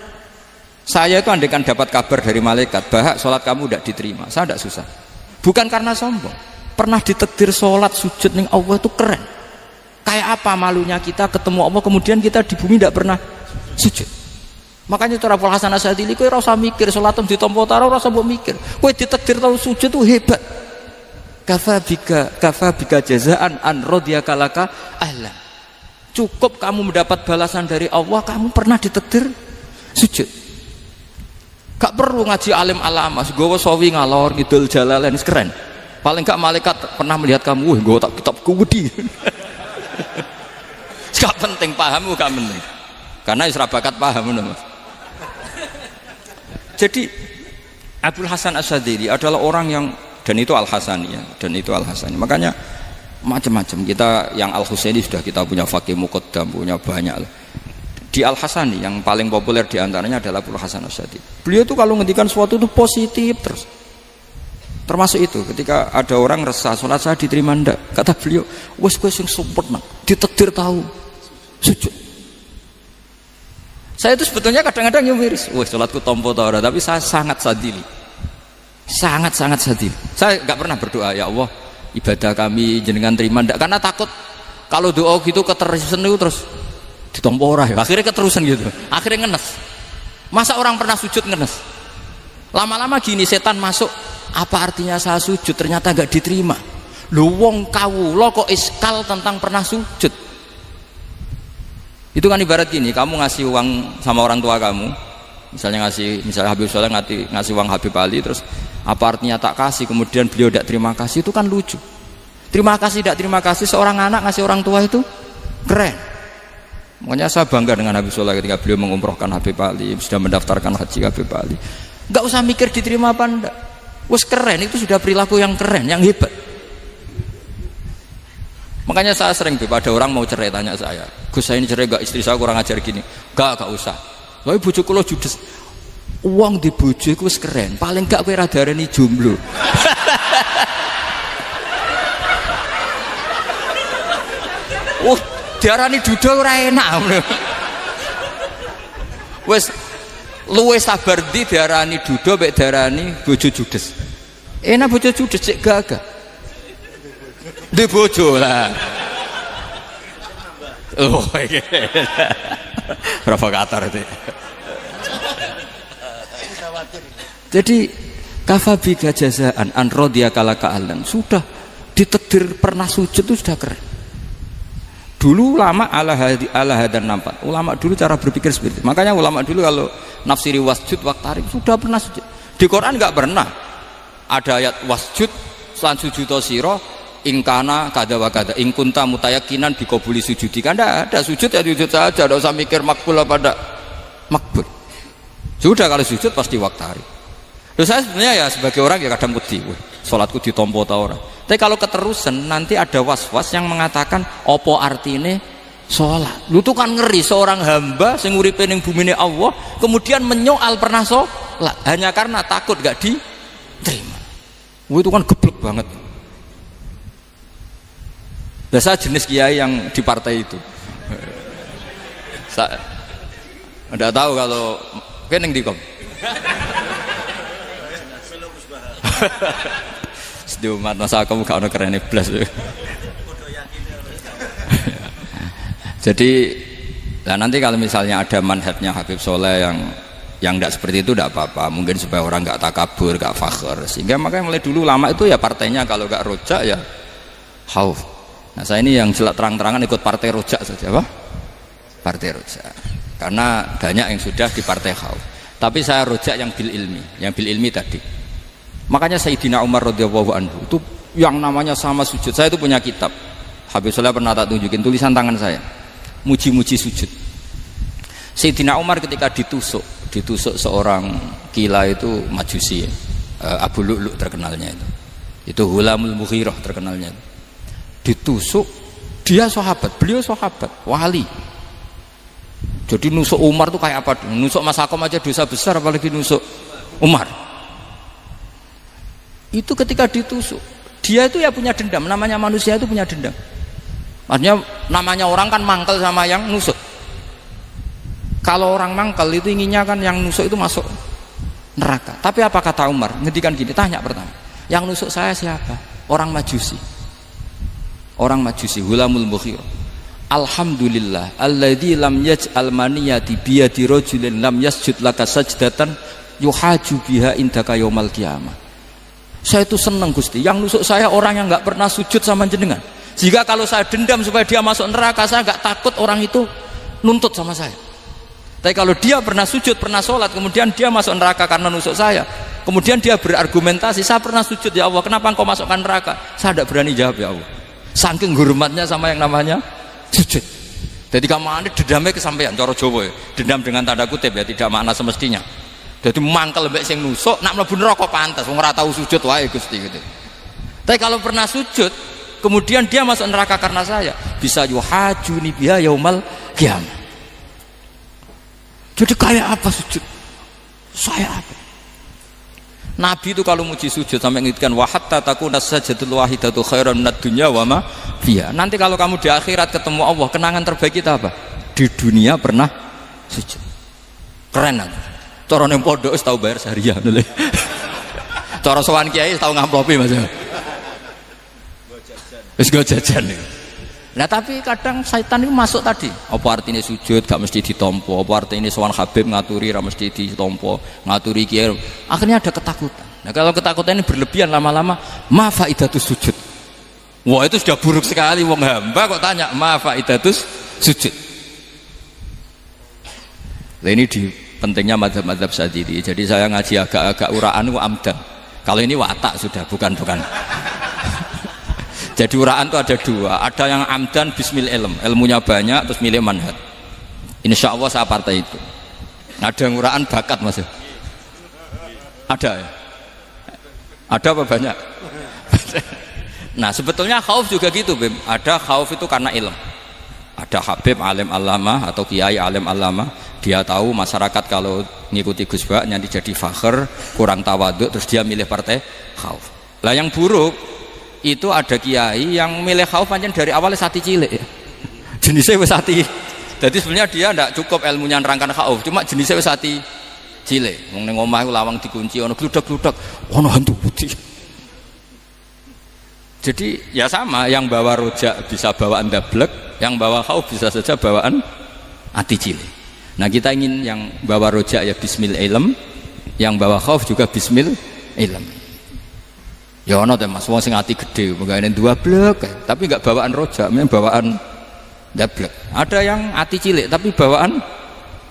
[SPEAKER 1] Saya itu andaikan dapat kabar dari malaikat bahwa sholat kamu tidak diterima, saya tidak susah. Bukan karena sombong. Pernah ditakdir sholat sujud ning Allah itu keren. Kayak apa malunya kita ketemu Allah kemudian kita di bumi tidak pernah sujud. Makanya cara Abul Hasan Asyadzili kowe ora usah mikir salatem ditampa ta ora usah mbok mikir. Kowe ditakdir tau sujud itu hebat. Kafa bika jazaan an radiyaka laka ahla. Cukup kamu mendapat balasan dari Allah kamu pernah ditakdir sujud. Gak perlu ngaji alim alama, nggawa sawi ngalor ngidul jalalain keren. Paling gak malaikat pernah melihat kamu, nggawa tak kitab kuwedi. Gak penting pahammu gak penting karena isra bakat paham Mas. Jadi Abul Hasan Asyadzili adalah orang yang dan itu Al-Hasani ya, dan itu Al-Hasani. Makanya macam-macam kita yang Al-Husaini sudah kita punya Faqih Muqaddam, punya banyak lah. Di Al-Hasani yang paling populer diantaranya adalah Abul Hasan Asyadzili. Beliau tuh kalau ngendikan sesuatu itu positif terus. Termasuk itu ketika ada orang resah sholat saya diterima ndak, kata beliau wes sing sempurna ditakdir tahu sujud. Saya itu sebetulnya kadang-kadang miris, wes sholatku tompo ta ora, tapi saya sangat sadili, sangat sadili. Saya nggak pernah berdoa ya Allah ibadah kami jenengan terima ndak, karena takut kalau doa gitu keterusan itu terus ditompo ora ya, akhirnya keterusan gitu, akhirnya ngenes. Masa orang pernah sujud ngenes, lama-lama gini setan masuk. Apa artinya saya sujud ternyata gak diterima? Lu wong kawula kok iskal tentang pernah sujud. Itu kan ibarat gini, kamu ngasih uang sama orang tua kamu, misalnya Habib Soleh ngasih uang Habib Ali, terus apa artinya tak kasih kemudian beliau tidak terima kasih, itu kan lucu. Terima kasih tidak terima kasih seorang anak ngasih orang tua itu keren. Makanya saya bangga dengan Habib Soleh ketika beliau mengumrohkan Habib Ali, sudah mendaftarkan haji Habib Ali. Gak usah mikir diterima apa enggak. Wes keren, itu sudah perilaku yang keren, yang hebat. Makanya saya sering ada orang mau cerai tanya saya, Gus saya ini cerai gak, istri saya kurang ajar gini. Gak usah. Tapi bojo kula judes. Uang di bojo iku wis keren, paling gak kowe ra darani jomblo. Oh, diarani duda ora enak. Wes luwe sabar ndi diarani duda mek diarani bojo judes. Enak bojo judes cek gagah. Di bojo lah. Oh, iki. Provokator itu. Jadi kafabika jazaan an radiyakala ka'alan. Sudah ditedir pernah sujud itu sudah keren. Dulu ulama ala hadan nampak. Ulama dulu cara berpikir seperti itu. Makanya ulama dulu kalau nafsiri wasjud waqtarib sudah pernah sujud. Di Quran enggak pernah ada ayat wasjud lan sujudo sira ingkana kada wa kada ing kunta mutayakinan biqabuli sujudi. Kan ada sujud ya sujud saja, enggak usah mikir makbul apa enggak makbul. Sudah kalau sujud pasti waqtarib. Terus saya sebenarnya ya sebagai orang ya kadang wedi, salatku ditompo ta ora. Tapi kalau keterusan nanti ada was-was yang mengatakan opo artine sholat. Lu tuh kan ngeri seorang hamba sing uripe ning bumine Allah kemudian menyoal pernah sholat hanya karena takut gak diterima. Itu kan geblek banget. Biasa jenis kiai yang di partai itu. Saya enggak tahu kalau keneng di kom. Sedumat masa kamu gak ada keren blas. Jadi nah nanti kalau misalnya ada manhajnya Habib Soleh yang tidak seperti itu tidak apa-apa, mungkin supaya orang nggak takabur, nggak fakhr, sehingga makanya mulai dulu lama itu ya partainya kalau nggak rojak ya khauf. Nah saya ini yang jelas terang-terangan ikut partai rojak saja, apa? Partai rojak, karena banyak yang sudah di partai khauf. Tapi saya rojak yang bil ilmi tadi. Makanya Sayyidina Umar radhiyallahu anhu itu yang namanya sama sujud. Saya itu punya kitab. Habib Soleh pernah tak tunjukin tulisan tangan saya. Muji-muji sujud. Sayyidina Umar ketika ditusuk seorang kila itu Majusi, Abu Lu'lu' terkenalnya itu. Itu Hulamul Mughirah terkenalnya. Ditusuk, dia sahabat, beliau sahabat, wali. Jadi nusuk Umar tuh kayak apa? Nusuk Mas Hakom aja dosa besar, apalagi nusuk Umar. Itu ketika ditusuk, dia itu ya punya dendam. Namanya manusia itu punya dendam. Maksudnya namanya orang kan mangkel sama yang nusuk. Kalau orang mangkel itu inginnya kan yang nusuk itu masuk neraka. Tapi apa kata Umar? Ngendikan gini, tanya pertama, yang nusuk saya siapa? Orang Majusi. Orang Majusi, Hulamul Mughirah. Alhamdulillah alladzi lam yaj'al maniyati biyadi rajulin lam yasjud laka sajdatan yuhaju biha indaka yaumal qiyamah. Saya itu senang Gusti, yang nusuk saya orang yang nggak pernah sujud sama jenengan. Jika kalau saya dendam supaya dia masuk neraka, saya nggak takut orang itu nuntut sama saya. Tapi kalau dia pernah sujud, pernah sholat, kemudian dia masuk neraka karena nusuk saya, kemudian dia berargumentasi, saya pernah sujud ya Allah, kenapa engkau masukkan neraka? Saya tidak berani jawab ya Allah. Saking hormatnya sama yang namanya sujud. Jadi kamu ada dendamnya kesampaian, cara Jawa ya. Dendam dengan tanda kutip ya, tidak makna semestinya. Jadi mangkel mbek sing nusuk nak mlebu neraka pantes wong ora tau sujud wae Gusti gitu. Tapi kalau pernah sujud kemudian dia masuk neraka karena saya, bisa yuhajuni biha yaumal qiyamah. Jadi kayak apa sujud? Saya apa? Nabi itu kalau muji sujud sampai ngingatkan wa hatta takuna sajdatul wahidatu khairan minad dunya wa ma fiha. Nanti kalau kamu di akhirat ketemu Allah, kenangan terbaik kita apa? Di dunia pernah sujud. Keren kan? Cara ning pondok wis tau bayar seharian lho. Cara sowan kiai tau ngamplopi Mas. Wis go jajan. Nah tapi kadang setan itu masuk tadi. Apa artinya sujud gak mesti ditompo, apa artinya sowan Habib ngaturi ra mesti ditompo, ngaturi kiai. Akhirnya ada ketakutan. Nah kalau ketakutan ini berlebihan lama-lama, ma faidatus sujud. Wah itu sudah buruk sekali wong hamba kok tanya ma faidatus sujud. Lah ini di pentingnya mazhab-mazhab Syadzili. Jadi saya ngaji agak-agak uraan itu amdan. Kalau ini watak sudah, bukan. Jadi uraan itu ada dua. Ada yang amdan bismil ilm, ilmunya banyak terus milih manhaj. Insya Allah saya partai itu. Ada yang uraan bakat Mas. Ada ya? Ada apa banyak? Nah sebetulnya khauf juga gitu Bim. Ada khauf itu karena ilm. Ada Habib alim alama atau kiai alim alama, dia tahu masyarakat kalau ngikuti Gus Bak nanti jadi fakhr, kurang tawaduk, terus dia milih partai khauf. Lah yang buruk itu ada kiai yang milih khauf pancen dari awalnya sati cilik ya. jenisnya wis ati. Jadi sebenarnya dia ndak cukup ilmunya nerangkan khauf, cuma jenisnya wis ati cilik. Wong ning omah iku lawang dikunci ana gludak-gludak, ana hantu putih. Jadi ya sama, yang bawa rojak bisa bawaan dablek, yang bawa khauf bisa saja bawaan ati cilik. Nah kita ingin yang bawa rojak ya bismil ilm, yang bawa khauf juga bismil ilm. Ya ono teh Mas, wong sing ati gede, pegawene dua blek, tapi enggak bawaan rojak, memang bawaan dablek. Ada yang ati cilik tapi bawaan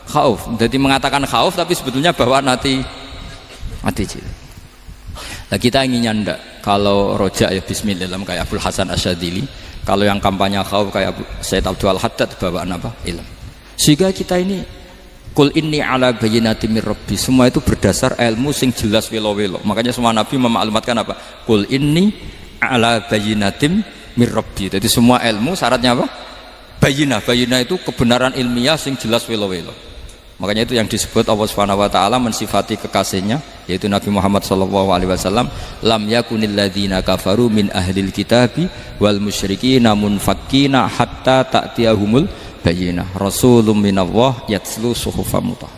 [SPEAKER 1] khauf. Jadi mengatakan khauf tapi sebetulnya bawaan ati cilik. Nah kita inginnya ndak, kalau rojak ya bismillah kayak Abdul Hasan Asyadili, kalau yang kampanye khauf kayak Sayyid Abdul Haddad bawaan apa? Ilm. Sehingga kita ini kul inni ala bayyinatin mir rabbi, semua itu berdasar ilmu sing jelas welo-welo. Makanya semua nabi memaklumatkan apa? Kul inni ala bayyinatin mir rabbi. Jadi semua ilmu syaratnya apa? Bayinah itu kebenaran ilmiah sing jelas welo-welo. Makanya itu yang disebut Allah Subhanahu wa taala mensifati kekasihnya yaitu Nabi Muhammad sallallahu alaihi wasallam, lam yakunil ladzina kafaru min ahlil kitabi wal musyrikina munfakkina hatta ta'tiyahumul bayyinah rasulun minallah yatslu suhufam mutahhar.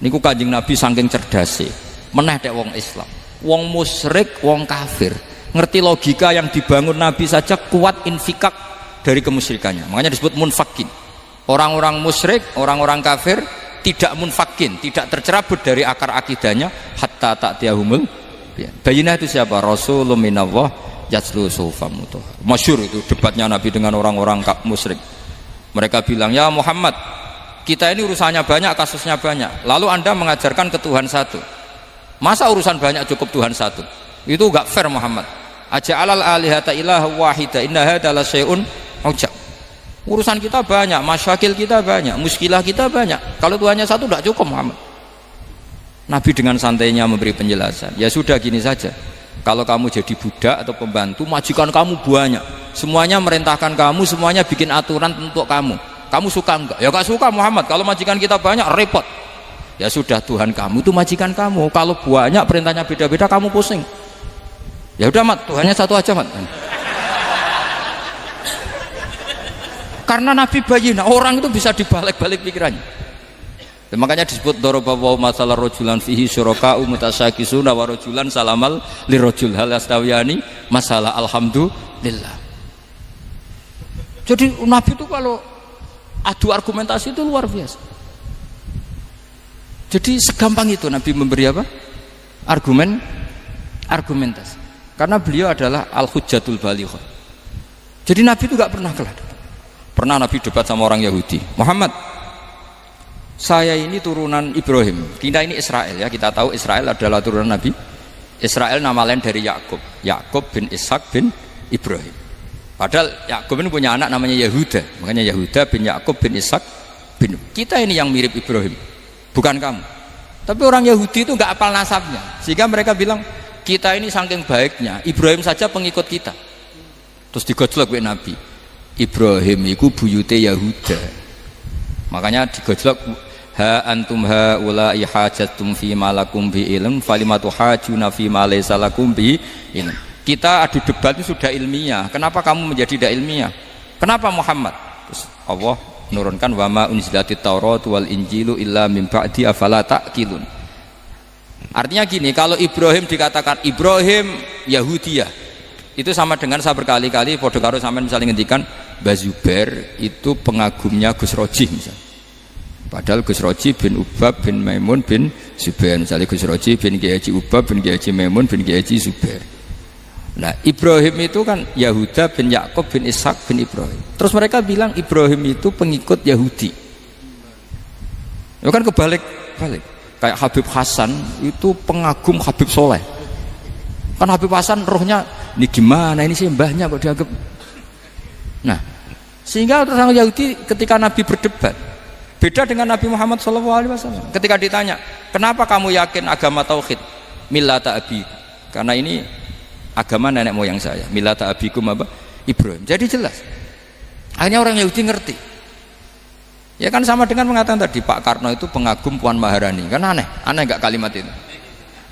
[SPEAKER 1] Niku Kanjeng Nabi saking cerdase meneh tek wong Islam, wong musyrik, wong kafir ngerti logika yang dibangun Nabi saja kuat infikak dari kemusyrikannya. Makanya disebut munfakin. Orang-orang musyrik, orang-orang kafir tidak munfakin, tidak tercerabut dari akar akidahnya hatta ta'tiyahumul bayyinah. Itu siapa? Rasulun minallah yatslu suhufam mutahhar. Masyhur itu debatnya Nabi dengan orang-orang musyrik. Mereka bilang, "Ya Muhammad, kita ini urusannya banyak, kasusnya banyak. Lalu Anda mengajarkan ke Tuhan satu. Masa urusan banyak cukup Tuhan satu? Itu enggak fair Muhammad. Aja'alal alihata ilaha wahida inna hadza la syai'un ujab. Urusan kita banyak, masyakil kita banyak, muskilah kita banyak. Kalau Tuhannya satu tidak cukup Muhammad." Nabi dengan santainya memberi penjelasan. Ya sudah gini saja. Kalau kamu jadi budak atau pembantu, majikan kamu banyak. Semuanya merintahkan kamu, semuanya bikin aturan untuk kamu. Kamu suka enggak? Ya enggak suka Muhammad. Kalau majikan kita banyak repot. Ya sudah, Tuhan kamu itu majikan kamu. Kalau banyak perintahnya beda-beda kamu pusing. Ya udah Mat, Tuhannya satu aja Mat. Karena Nabi bayina, orang itu bisa dibalik-balik pikirannya. Dan makanya disebut daraballahu masalah rajulan fihi syuraka'u mutasyakisuna wa rajulan salamal lirajul hal astawiyani masalah alhamdulillah. Jadi Nabi itu kalau adu argumentasi itu luar biasa. Jadi segampang itu Nabi memberi apa? Argumentasi. Karena beliau adalah al-hujjatul balighah. Jadi Nabi itu gak pernah kalah. Pernah Nabi debat sama orang Yahudi, Muhammad, saya ini turunan Ibrahim, kita ini Israel ya, kita tahu Israel adalah turunan Nabi. Israel nama lain dari Yakub, Yakub bin Ishak bin Ibrahim. Padahal Yakub ini punya anak namanya Yahuda, makanya Yahuda bin Yakub bin Ishak bin. Kita ini yang mirip Ibrahim, bukan kamu. Tapi orang Yahudi itu nggak apal nasabnya, sehingga mereka bilang kita ini saking baiknya Ibrahim saja pengikut kita. Terus digojlok oleh Nabi. Ibrahim itu buyute Yahuda, makanya digojlok, ha antum ha ulai hajatum fi malakum bi ilm falimatu hajuna fi ma laysa lakum bi ilm. Kita adu debat itu sudah ilmiah, kenapa kamu menjadi tidak ilmiah? Kenapa Muhammad? Terus Allah menurunkan wa ma unzilatit taurat wal injilu illa min ba'di afala ta'qilun. Artinya gini, kalau Ibrahim dikatakan Ibrahim Yahudiyah, itu sama dengan saya berkali-kali podo karo sampean misalnya ngendikan Bazubair itu pengagumnya Gus Roji misalnya. Padahal Gus Roji bin Ubab bin Maimun bin Zubair, misalnya Gus Roji bin Kiai Haji Ubab bin Kiai Haji Maimun bin Kiai Haji Zubair. Nah Ibrahim itu kan Yahuda bin Yakub bin Ishak bin Ibrahim. Terus mereka bilang Ibrahim itu pengikut Yahudi. Itu kan kebalik-balik. Kayak Habib Hasan itu pengagum Habib Soleh. Kan Habib Hasan rohnya ini gimana, ini sih mbahnya kok dianggap. Nah sehingga orang Yahudi ketika Nabi berdebat beda dengan Nabi Muhammad SAW. Ketika ditanya kenapa kamu yakin agama tauhid, millata abi, karena ini agama nenek moyang saya, millata abikum apa? Ibrahim. Jadi jelas akhirnya orang Yahudi ngerti. Ya kan sama dengan mengatakan tadi Pak Karno itu pengagum Puan Maharani, kan aneh nggak kalimat itu?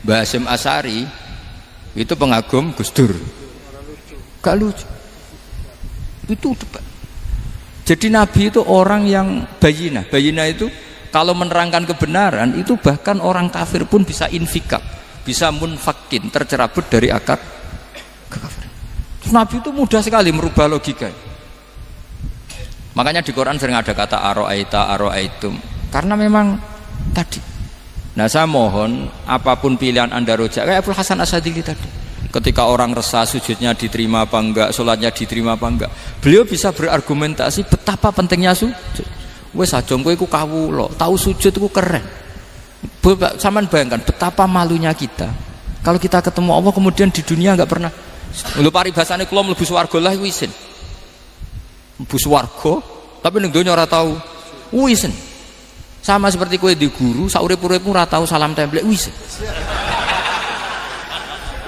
[SPEAKER 1] Mbah Hasyim Asy'ari itu pengagum Gus Dur, gak lucu. Itu debat. Jadi Nabi itu orang yang bayinah. Bayinah itu kalau menerangkan kebenaran itu bahkan orang kafir pun bisa infikak, bisa munfakin, tercerabut dari akar kekafiran. Nabi itu mudah sekali merubah logika. Makanya di Quran sering ada kata aro'aitum, karena memang tadi. Nah saya mohon apapun pilihan anda rojak kayak Abdul Hasan Asadili tadi. Ketika orang resah sujudnya diterima apa enggak, sholatnya diterima apa enggak, beliau bisa berargumentasi betapa pentingnya sujud. Wes sajom kowe iku kawula, tahu sujud iku keren. Saman bayangkan betapa malunya kita kalau kita ketemu Allah kemudian di dunia enggak pernah. Lho paribasane kula mlebu swarga lah iku isin. Mlebu swarga tapi ning donya ora tahu isin. Sama seperti kowe di guru saurip-uripmu ora tahu salam templek isin.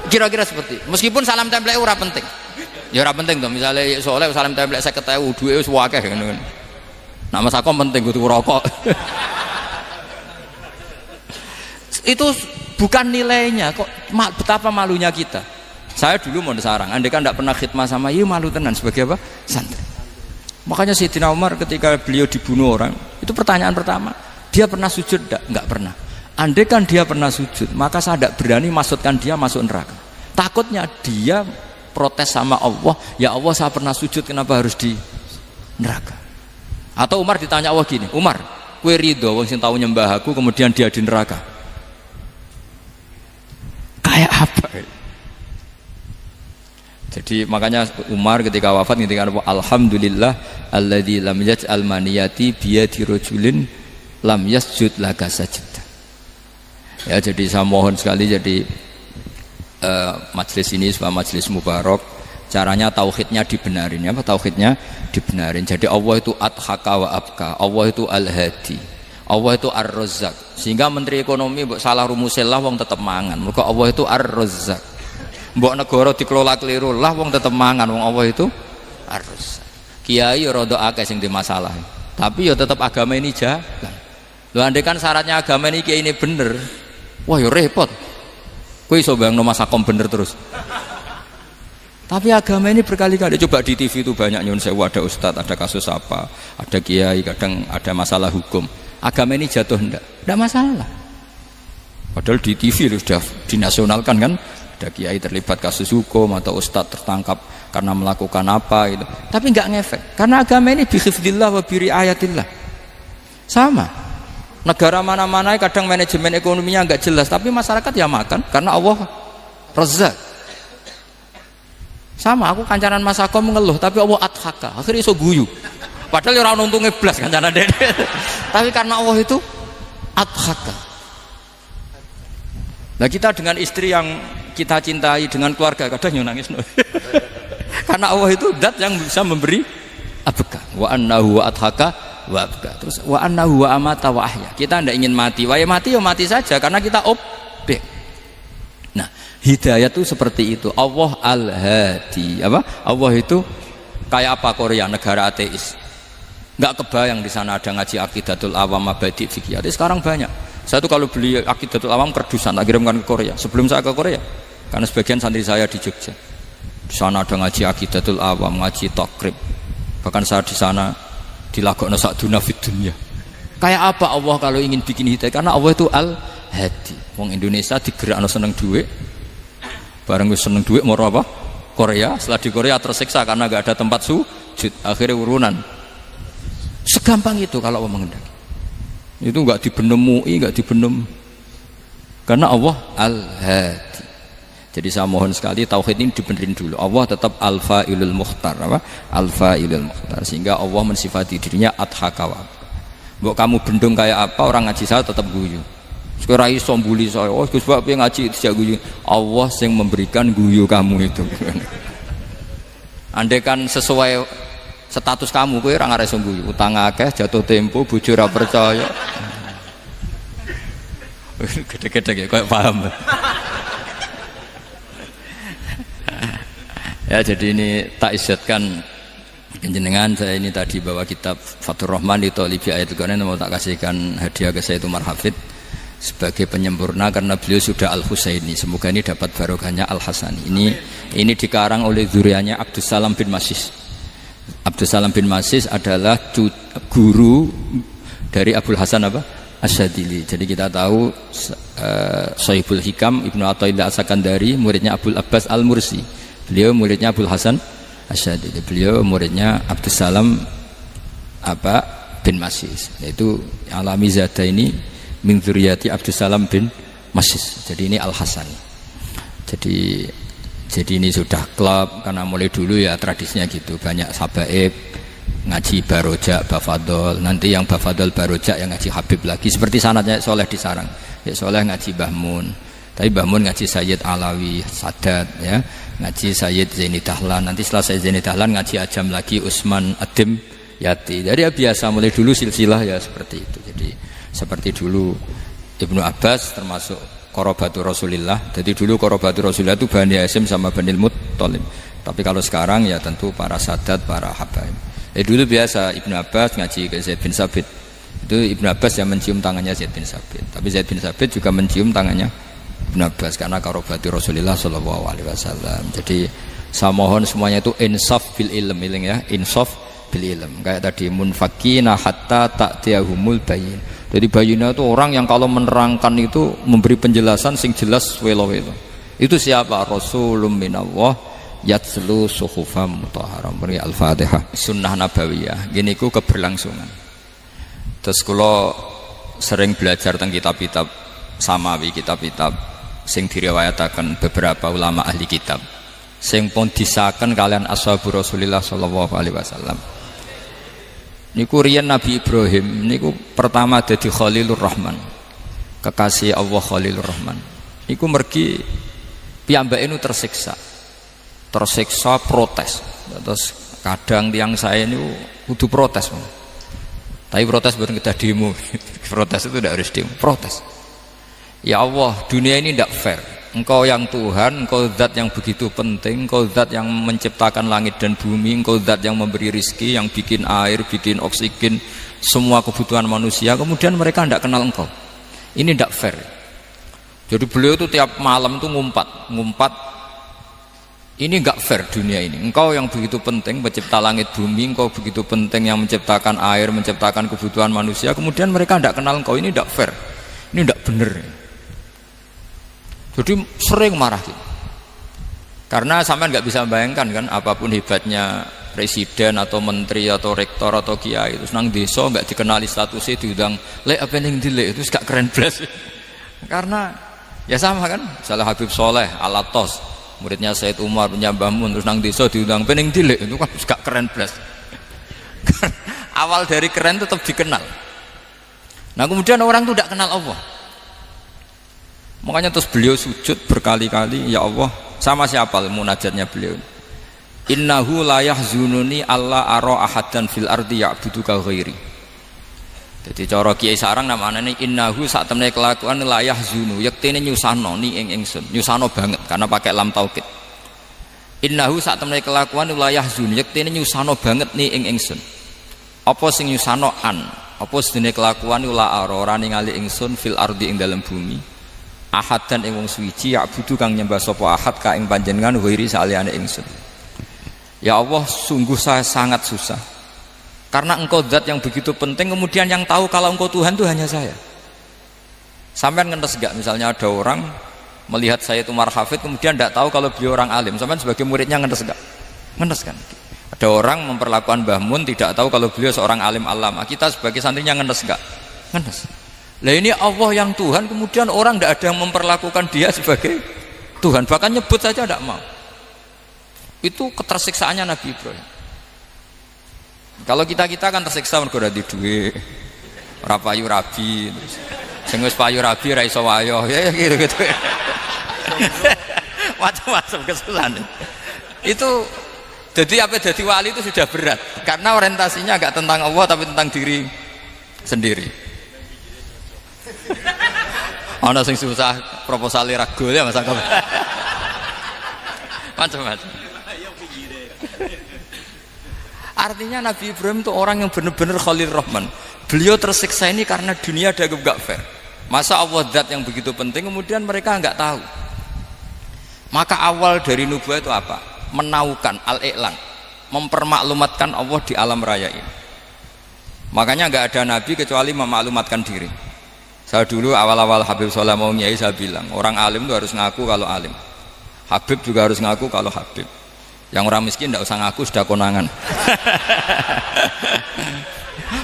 [SPEAKER 1] Kira-kira seperti meskipun salam template ora penting ya ora penting tuh misalnya soleh salam template 50.000 duwe wis akeh ngono nah Mas Akom penting kudu rokok itu bukan nilainya kok betapa malunya kita. Saya dulu mau sarang andai kan tidak pernah khidmah sama malu tenan sebagai apa santri. Makanya Sayyidina Umar ketika beliau dibunuh orang itu pertanyaan pertama dia pernah sujud enggak pernah. Andai kan dia pernah sujud, maka saya tidak berani masukkan dia masuk neraka. Takutnya dia protes sama Allah, ya Allah saya pernah sujud, kenapa harus di neraka? Atau Umar ditanya Allah gini, Umar, kue ridho, wong sing tahu nyembah aku, kemudian dia di neraka. Kayak apa? Jadi makanya Umar ketika wafat ketika alhamdulillah alladzi lam yaj'al maniyati biyadi rajulin lam yasjud laka sajda. Ya jadi saya mohon sekali jadi majelis ini sebuah majelis mubarak, caranya tauhidnya dibenarin ya, tauhidnya dibenarin. Jadi Allah itu adhaka wa abka, Allah itu al-hadi, Allah itu ar-razzaq. Sehingga menteri ekonomi mbok salah rumusillah wong tetep mangan. Mergo Allah itu ar-razzaq. Mbok negara dikelola keliru lah wong tetep mangan, wong Allah itu ar-razzaq. Kiai rada akeh sing di masalah. Tapi ya tetep agama ini jalan. Lho andai kan syaratnya agama ini kiai ini bener, wah ya repot. Kowe iso bayangno Mas Akom bener terus. Tapi agama ini berkali-kali coba di TV itu banyak nyun sewu, ada ustadz, ada kasus apa, ada kiai, kadang ada masalah hukum. Agama ini jatuh enggak masalah. Padahal di TV itu sudah dinasionalkan kan, ada kiai terlibat kasus hukum atau ustadz tertangkap karena melakukan apa gitu. Tapi enggak ngefek karena agama ini bi hifdzillah wa bi riayatillah. Sama. Negara mana-mana kadang manajemen ekonominya enggak jelas, tapi masyarakat ya makan karena Allah Razzaq. Sama aku kancanan Mas Akom mengeluh, tapi Allah adhaka, akhirnya iso guyu. Padahal orang untungnya blas kancanan dede. Tapi karena Allah itu adhaka. Nah kita dengan istri yang kita cintai, dengan keluarga kadang nangis. Karena Allah itu zat yang bisa memberi abka. Wa annahu wa adhaka wa abka. Terus wa annahu wa amata wa ahya. Kita tidak ingin mati, ya mati saja karena kita objek. Nah, hidayah itu seperti itu. Allah al-hadi. Apa? Allah itu kayak apa Korea, negara ateis. Enggak kebayang di sana ada ngaji Aqidatul Awam Mabadi Fikih. Sekarang banyak. Saya tuh kalau beli Aqidatul Awam kerdusan tak kirimkan ke Korea. Sebelum saya ke Korea, karena sebagian santri saya di Jogja. Di sana ada ngaji Aqidatul Awam, ngaji Takrib. Bahkan saya di sana dilakokno sakduna fid dunya. Kayak apa Allah kalau ingin bikin hidayah? Karena Allah itu al-hadi. Wong Indonesia digerakno seneng duit. Bareng wis seneng duit mau apa? Korea. Setelah di Korea tersiksa karena enggak ada tempat sujud. Akhirnya urunan. Segampang itu kalau Allah mengendaki. Itu enggak dibenem MUI, enggak dibenem. Karena Allah al-hadi. Jadi saya mohon sekali tauhid ini dibenerin dulu. Allah tetap al-fa'ilul mukhtar, apa? Al-fa'ilul mukhtar. Sehingga Allah mensifati dirinya adhaka wa. Mbok kamu bendung kayak apa, orang ngaji saya tetap guyu. Sekarang iso mbuli saya, oh Gus Bab ngaji tidak guyu. Allah yang memberikan guyu kamu itu. Andai kan sesuai status kamu, kowe ora ngarep guyu. Utang akeh, jatuh tempo, bojo ora percaya. Gede-gede ya, kowe paham. Ya jadi ini tak isyatkan jenengan saya ini tadi bawa kitab Fathur Rahman di Thalibi Ayatul Quran, mau tak kasihkan hadiah ke saya itu Marhafid sebagai penyempurna karena beliau sudah Al-Husaini. Semoga ini dapat barokahnya Al-Hasani. Ini dikarang oleh zurianya Abdus Salam bin Masis. Abdus Salam bin Masis adalah guru dari Abul Hasan apa? Asyadili. Jadi kita tahu Sahibul Hikam Ibnu Athaillah As-Sakandari muridnya Abul Abbas Al-Mursi. Beliau muridnya Abul Hasan Asyadili. Beliau muridnya Abdus Salam bin Masis. Yaitu Alami Zada ini min dzurriyyati Abdus Salam bin Masis. Jadi ini Al-Hasan. Jadi ini sudah klub karena mulai dulu ya tradisinya gitu, banyak sabaib ngaji barojak bafadol, nanti yang bafadol barojak yang ngaji Habib lagi, seperti sanadnya Soleh di Sarang ya, Soleh ngaji Bahmun, tapi Bahmun ngaji Sayyid Alawi Sadat ya, ngaji Sayyid Zaini Dahlan, nanti setelah Sayyid Zaini Dahlan ngaji Ajam lagi Usman Adim Yati. Jadi ya biasa mulai dulu silsilah ya seperti itu. Jadi seperti dulu Ibnu Abbas termasuk Qorobatu Rasulillah. Jadi dulu Qorobatu Rasulillah itu Bani Hasyim sama Bani Muttalib. Tapi kalau sekarang ya tentu para sadat, para habaib. Dulu biasa Ibnu Abbas ngaji ke Zaid bin Sabit. Itu Ibnu Abbas yang mencium tangannya Zaid bin Sabit. Tapi Zaid bin Sabit juga mencium tangannya Ibnu Abbas karena Qorobatu Rasulillah sallallahu alaihi wasallam. Jadi saya mohon semuanya itu insaf bil ilm ya, insaf bil ilm. Kayak tadi munfakina hatta ta'tiyahumul bayin. Jadi bayina itu orang yang kalau menerangkan itu memberi penjelasan sing jelas welo-welo. Itu siapa? Rasulun minallah yatslu suhufam mutahharam. Beri Al-Fatihah. Sunnah Nabawiyah. Gini ku keberlangsungan. Terus kalau sering belajar tentang kitab-kitab samawi, kitab-kitab sing diriwayataken beberapa ulama ahli kitab, sing pun disaken kalian ashabu Rasulillah sallallahu alaihi wasallam. Niku riyen Nabi Ibrahim niku pertama dadi Khalilur Rahman, kekasih Allah Khalilur Rahman. Niku mergi piyambake nu tersiksa protes. Terus kadang tiang saya ini kudu protes. Tapi protes bukan kita demo. Protes itu tidak harus demo, protes. Ya Allah, dunia ini tidak fair. Engkau yang Tuhan, engkau zat yang begitu penting, engkau zat yang menciptakan langit dan bumi, engkau zat yang memberi rizki, yang bikin air, bikin oksigen, semua kebutuhan manusia, kemudian mereka tidak kenal engkau. Ini tidak fair. Jadi beliau itu tiap malam itu ngumpat. Ini enggak fair dunia ini. Engkau yang begitu penting mencipta langit bumi, engkau begitu penting yang menciptakan air, menciptakan kebutuhan manusia, kemudian mereka tidak kenal engkau. Ini tidak fair. Ini tidak benar. Jadi sering marah gitu. Karena sampean nggak bisa bayangkan kan, apapun hebatnya presiden atau menteri atau rektor atau kiai itu nang desa nggak dikenali statusnya, diundang lek apa ning dilek itu gak keren blas. Karena ya sama kan, misalnya Habib Soleh Alatos, muridnya Said Umar punya Mbah Mun, terus nang desa diundang pening dilek itu kan gak keren blas. Awal dari keren tetap dikenal. Nah kemudian orang itu tidak kenal Allah. Makanya terus beliau sujud berkali-kali, ya Allah, sama siapa munajatnya beliau. Innahu la yahzununi alla ara ahadan fil ardi ya'buduka ghairi. Jadi cara Kiai Sarang namanya innahu sak temene kelakuan la yahzunu, yektene nyusano ni ing ingsun, nyusano banget karena pakai lam taukid. Innahu sak temene kelakuan la yahzunu, yektene nyusano banget ni ing ingsun. Apa sing nyusano an? Apa sedene kelakuan la ara ora ningali ingsun fil ardi ing dalam bumi. Ahad dan ing wong suwiji ya'budu kang nyembah sapa ahad ka ing panjenengan ghairi saliyane ingsun. Ya Allah, sungguh saya sangat susah karena engkau zat yang begitu penting, kemudian yang tahu kalau engkau Tuhan itu hanya saya. Sampean ngenes gak misalnya ada orang melihat saya itu marhafid kemudian tidak tahu kalau beliau orang alim, sampean sebagai muridnya ngenes gak? Ngenes kan? Ada orang memperlakukan Mbah Mun tidak tahu kalau beliau seorang alim alama, kita sebagai santrinya ngenes gak? Ngenes. Lah ini Allah yang Tuhan, kemudian orang tidak ada yang memperlakukan dia sebagai Tuhan, bahkan nyebut saja tidak mau. Itu ketersiksaannya Nabi Ibrahim. Kalau kita kan tersiksa mergo ora duwe, ora payu rabi, sing wis payu rabi ra iso wayo, ya gitu. Macam-macam kesusahan. Itu jadi apa, jadi wali itu sudah berat karena orientasinya agak tentang Allah tapi tentang diri sendiri. Ana sing susah proposal ragu ya Mas Akam. Macam-macam. Artinya Nabi Ibrahim itu orang yang benar-benar Khalil Rahman. Beliau tersiksa ini karena dunia dianggap gak fair. Masa Allah zat yang begitu penting kemudian mereka enggak tahu. Maka awal dari nubuah itu apa? Menaukan al-i'lan. mempermaklumatkan Allah di alam raya ini. Makanya nggak ada nabi kecuali memaklumatkan diri. Saya dulu awal-awal Habib Soleh mau nyai, saya bilang orang alim itu harus ngaku kalau alim, Habib juga harus ngaku kalau Habib. Yang orang miskin tidak usah ngaku, sudah konangan.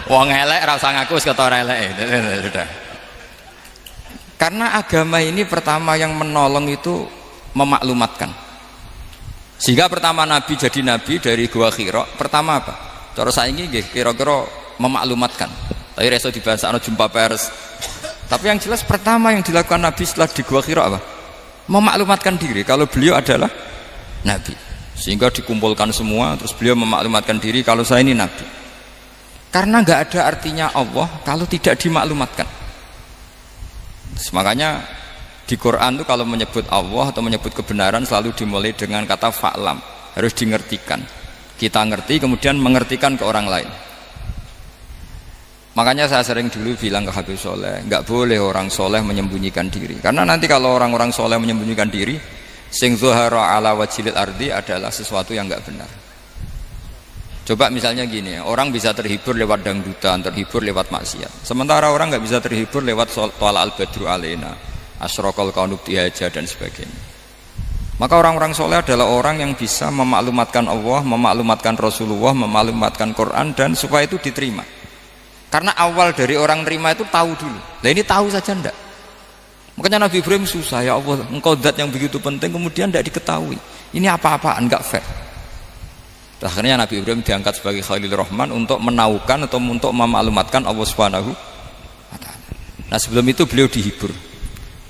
[SPEAKER 1] Wong elek ora usah ngaku wis ketara elek. Sudah. Karena agama ini pertama yang menolong itu memaklumatkan. Sehingga pertama Nabi jadi Nabi dari Gua Hira, pertama apa? Cara saiki nggih kira-kira memaklumatkan. Tapi reso dibahasano jumpa pers. Tapi yang jelas pertama yang dilakukan Nabi setelah di Gua Hira apa? Memaklumatkan diri kalau beliau adalah Nabi. Sehingga dikumpulkan semua, terus beliau memaklumatkan diri kalau saya ini Nabi. Karena nggak ada artinya Allah kalau tidak dimaklumatkan. Makanya di Quran itu kalau menyebut Allah atau menyebut kebenaran selalu dimulai dengan kata fa'lam, harus dingertikan. Kita ngerti kemudian mengertikan ke orang lain. Makanya saya sering dulu bilang ke Habib Soleh, nggak boleh orang soleh menyembunyikan diri. Karena nanti kalau orang-orang soleh menyembunyikan diri, sing zuhara ala wajhil ardi adalah sesuatu yang nggak benar. Coba misalnya gini, orang bisa terhibur lewat dangdutan, terhibur lewat maksiat. Sementara orang nggak bisa terhibur lewat thala al-badru alaina, asyraqal kaunu bihaja dan sebagainya. Maka orang-orang soleh adalah orang yang bisa memaklumatkan Allah, memaklumatkan Rasulullah, memaklumatkan Quran, dan supaya itu diterima. Karena awal dari orang terima itu tahu dulu. Nah ini tahu saja ndak. Makanya Nabi Ibrahim susah, ya Allah, engkau zat yang begitu penting kemudian tidak diketahui. Ini apa-apaan, enggak fair. Akhirnya Nabi Ibrahim diangkat sebagai Khalil Rahman untuk menaukan atau untuk memaklumatkan Allah Subhanahu wa ta'ala. Nah sebelum itu beliau dihibur,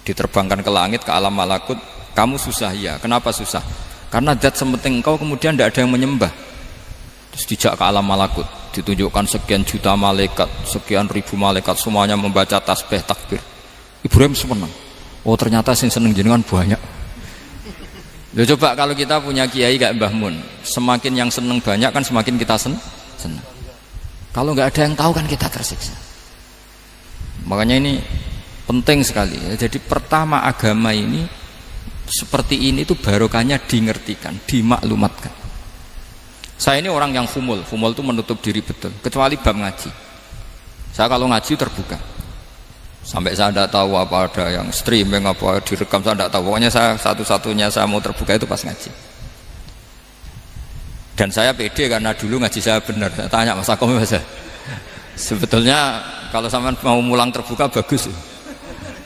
[SPEAKER 1] diterbangkan ke langit, ke alam malakut. Kamu susah ya, kenapa susah? Karena zat sementing engkau kemudian tidak ada yang menyembah. Terus dijak ke alam malakut, ditunjukkan sekian juta malaikat, sekian ribu malaikat, semuanya membaca tasbih takbir. Ibrahim senang. Oh ternyata sing seneng jenengan banyak. Loh, coba kalau kita punya kiai kayak Mbah Mun, semakin yang seneng banyak kan semakin kita seneng. Kalau nggak ada yang tahu kan kita tersiksa. Makanya ini penting sekali. Jadi pertama agama ini seperti ini tuh barokahnya dingertikan, dimaklumatkan. Saya ini orang yang humul itu menutup diri betul, kecuali bab ngaji. Saya kalau ngaji terbuka. Sampai saya tidak tahu apa ada yang streaming apa direkam, saya tidak tahu. Pokoknya saya satu-satunya saya mau terbuka itu pas ngaji. Dan saya pede karena dulu ngaji saya benar. Saya tanya Mas Akom, sebetulnya kalau sampean mau mulang terbuka bagus.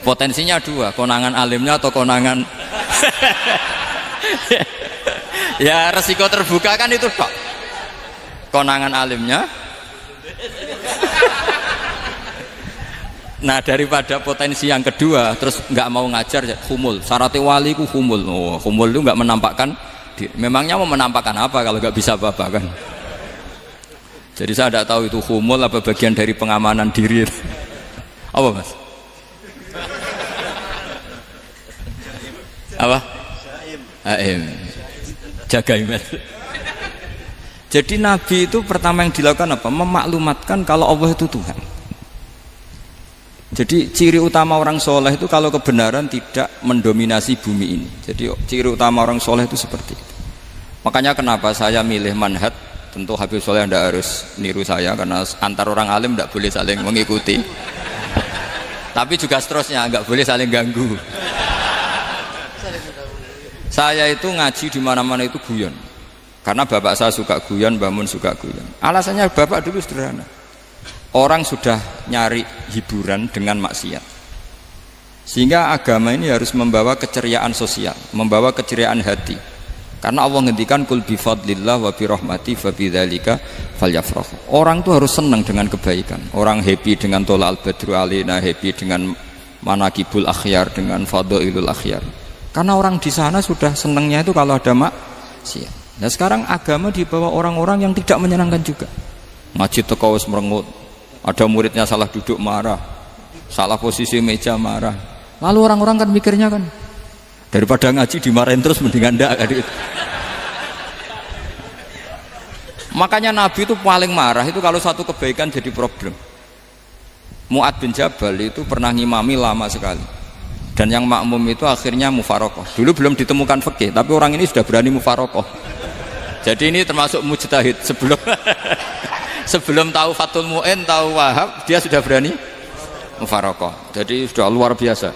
[SPEAKER 1] Potensinya dua, konangan alimnya atau konangan. Ya resiko terbuka kan itu Pak. Konangan alimnya. Nah daripada potensi yang kedua terus nggak mau ngajar, humul. Syaratnya wali ku humul. Oh, humul itu nggak menampakkan. Memangnya mau menampakkan apa kalau nggak bisa apa-apa kan? Jadi saya tidak tahu itu humul apa bagian dari pengamanan diri. Apa Mas? Apa? Aim. Jaga iman. Jadi Nabi itu pertama yang dilakukan apa? Memaklumatkan kalau Allah itu Tuhan. Jadi ciri utama orang soleh itu kalau kebenaran tidak mendominasi bumi ini. Jadi ciri utama orang soleh itu seperti itu. Makanya kenapa saya milih manhaj. Tentu Habib Soleh tidak harus niru saya karena antar orang alim tidak boleh saling mengikuti. Tapi juga seterusnya nggak boleh saling ganggu. Saya itu ngaji di mana-mana itu guyon. Karena bapak saya suka guyon, Mbah Mun suka guyon. Alasannya bapak dulu sederhana. Orang sudah nyari hiburan dengan maksiat. Sehingga agama ini harus membawa keceriaan sosial, membawa keceriaan hati. Karena Allah ngendikan kul bi fadlillah wa bi rahmati fa bidzalika falyafrahu. Orang tuh harus senang dengan kebaikan. Orang happy dengan thala al-badru alaina, happy dengan manaqibul akhyar, dengan fadhailul akhyar. Karena orang di sana sudah senangnya itu kalau ada maksiat. Nah sekarang agama dibawa orang-orang yang tidak menyenangkan juga. Ngaji teko wis merengut. Ada muridnya salah duduk marah, salah posisi meja marah. Lalu orang-orang kan mikirnya kan, daripada ngaji dimarahin terus mendingan ndak kan. Makanya Nabi itu paling marah itu kalau satu kebaikan jadi problem. Mu'ad bin Jabal itu pernah ngimami lama sekali. Dan yang makmum itu akhirnya mufarokoh. Dulu belum ditemukan fikih, tapi orang ini sudah berani mufarokoh. Jadi ini termasuk mujtahid sebelum sebelum tahu Fathul Mu'in, tahu Wahab, dia sudah berani mufaraqah. Jadi sudah luar biasa.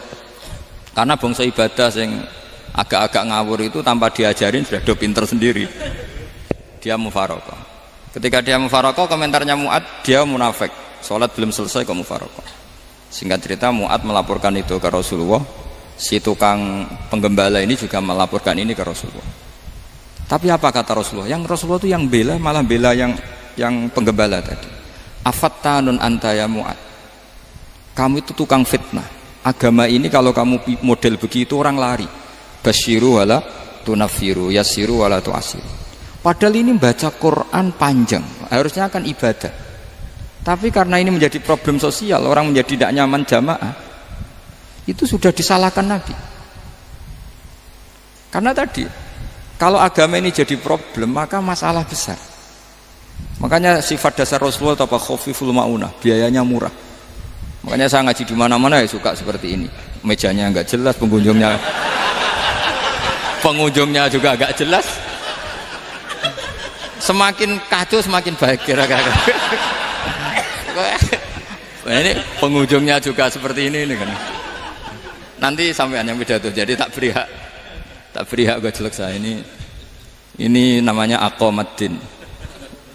[SPEAKER 1] Karena bangsa ibadah yang agak-agak ngawur itu tanpa diajarin sudah do pinter sendiri. Dia mufaraqah. Ketika dia mufaraqah, komentarnya Mu'ad, dia munafik. Salat belum selesai kok mufaraqah. Singkat cerita Mu'ad melaporkan itu ke Rasulullah. Si tukang penggembala ini juga melaporkan ini ke Rasulullah. Tapi apa kata Rasulullah? Yang Rasulullah itu yang bela, malah bela yang penggembala tadi. Afattanun anta ya Mu'ad. Kamu itu tukang fitnah. Agama ini kalau kamu model begitu orang lari. Basyiru wala tunafiru, yasiru wala tuasiru. Padahal ini baca Quran panjang, harusnya akan ibadah. Tapi karena ini menjadi problem sosial, orang menjadi tidak nyaman jamaah, itu sudah disalahkan Nabi. Karena tadi, kalau agama ini jadi problem, maka masalah besar. Makanya sifat dasar Rasulullah apa khafiful maunah, biayanya murah. Makanya saya ngaji di mana-mana ya suka seperti ini. Mejanya enggak jelas, pengunjungnya juga agak jelas. Semakin kacau semakin baik kira-kira. Ini pengunjungnya juga seperti ini kan. Nanti sampean yang pidato, jadi tak beri hak gue jelek saya ini namanya aqamaddin.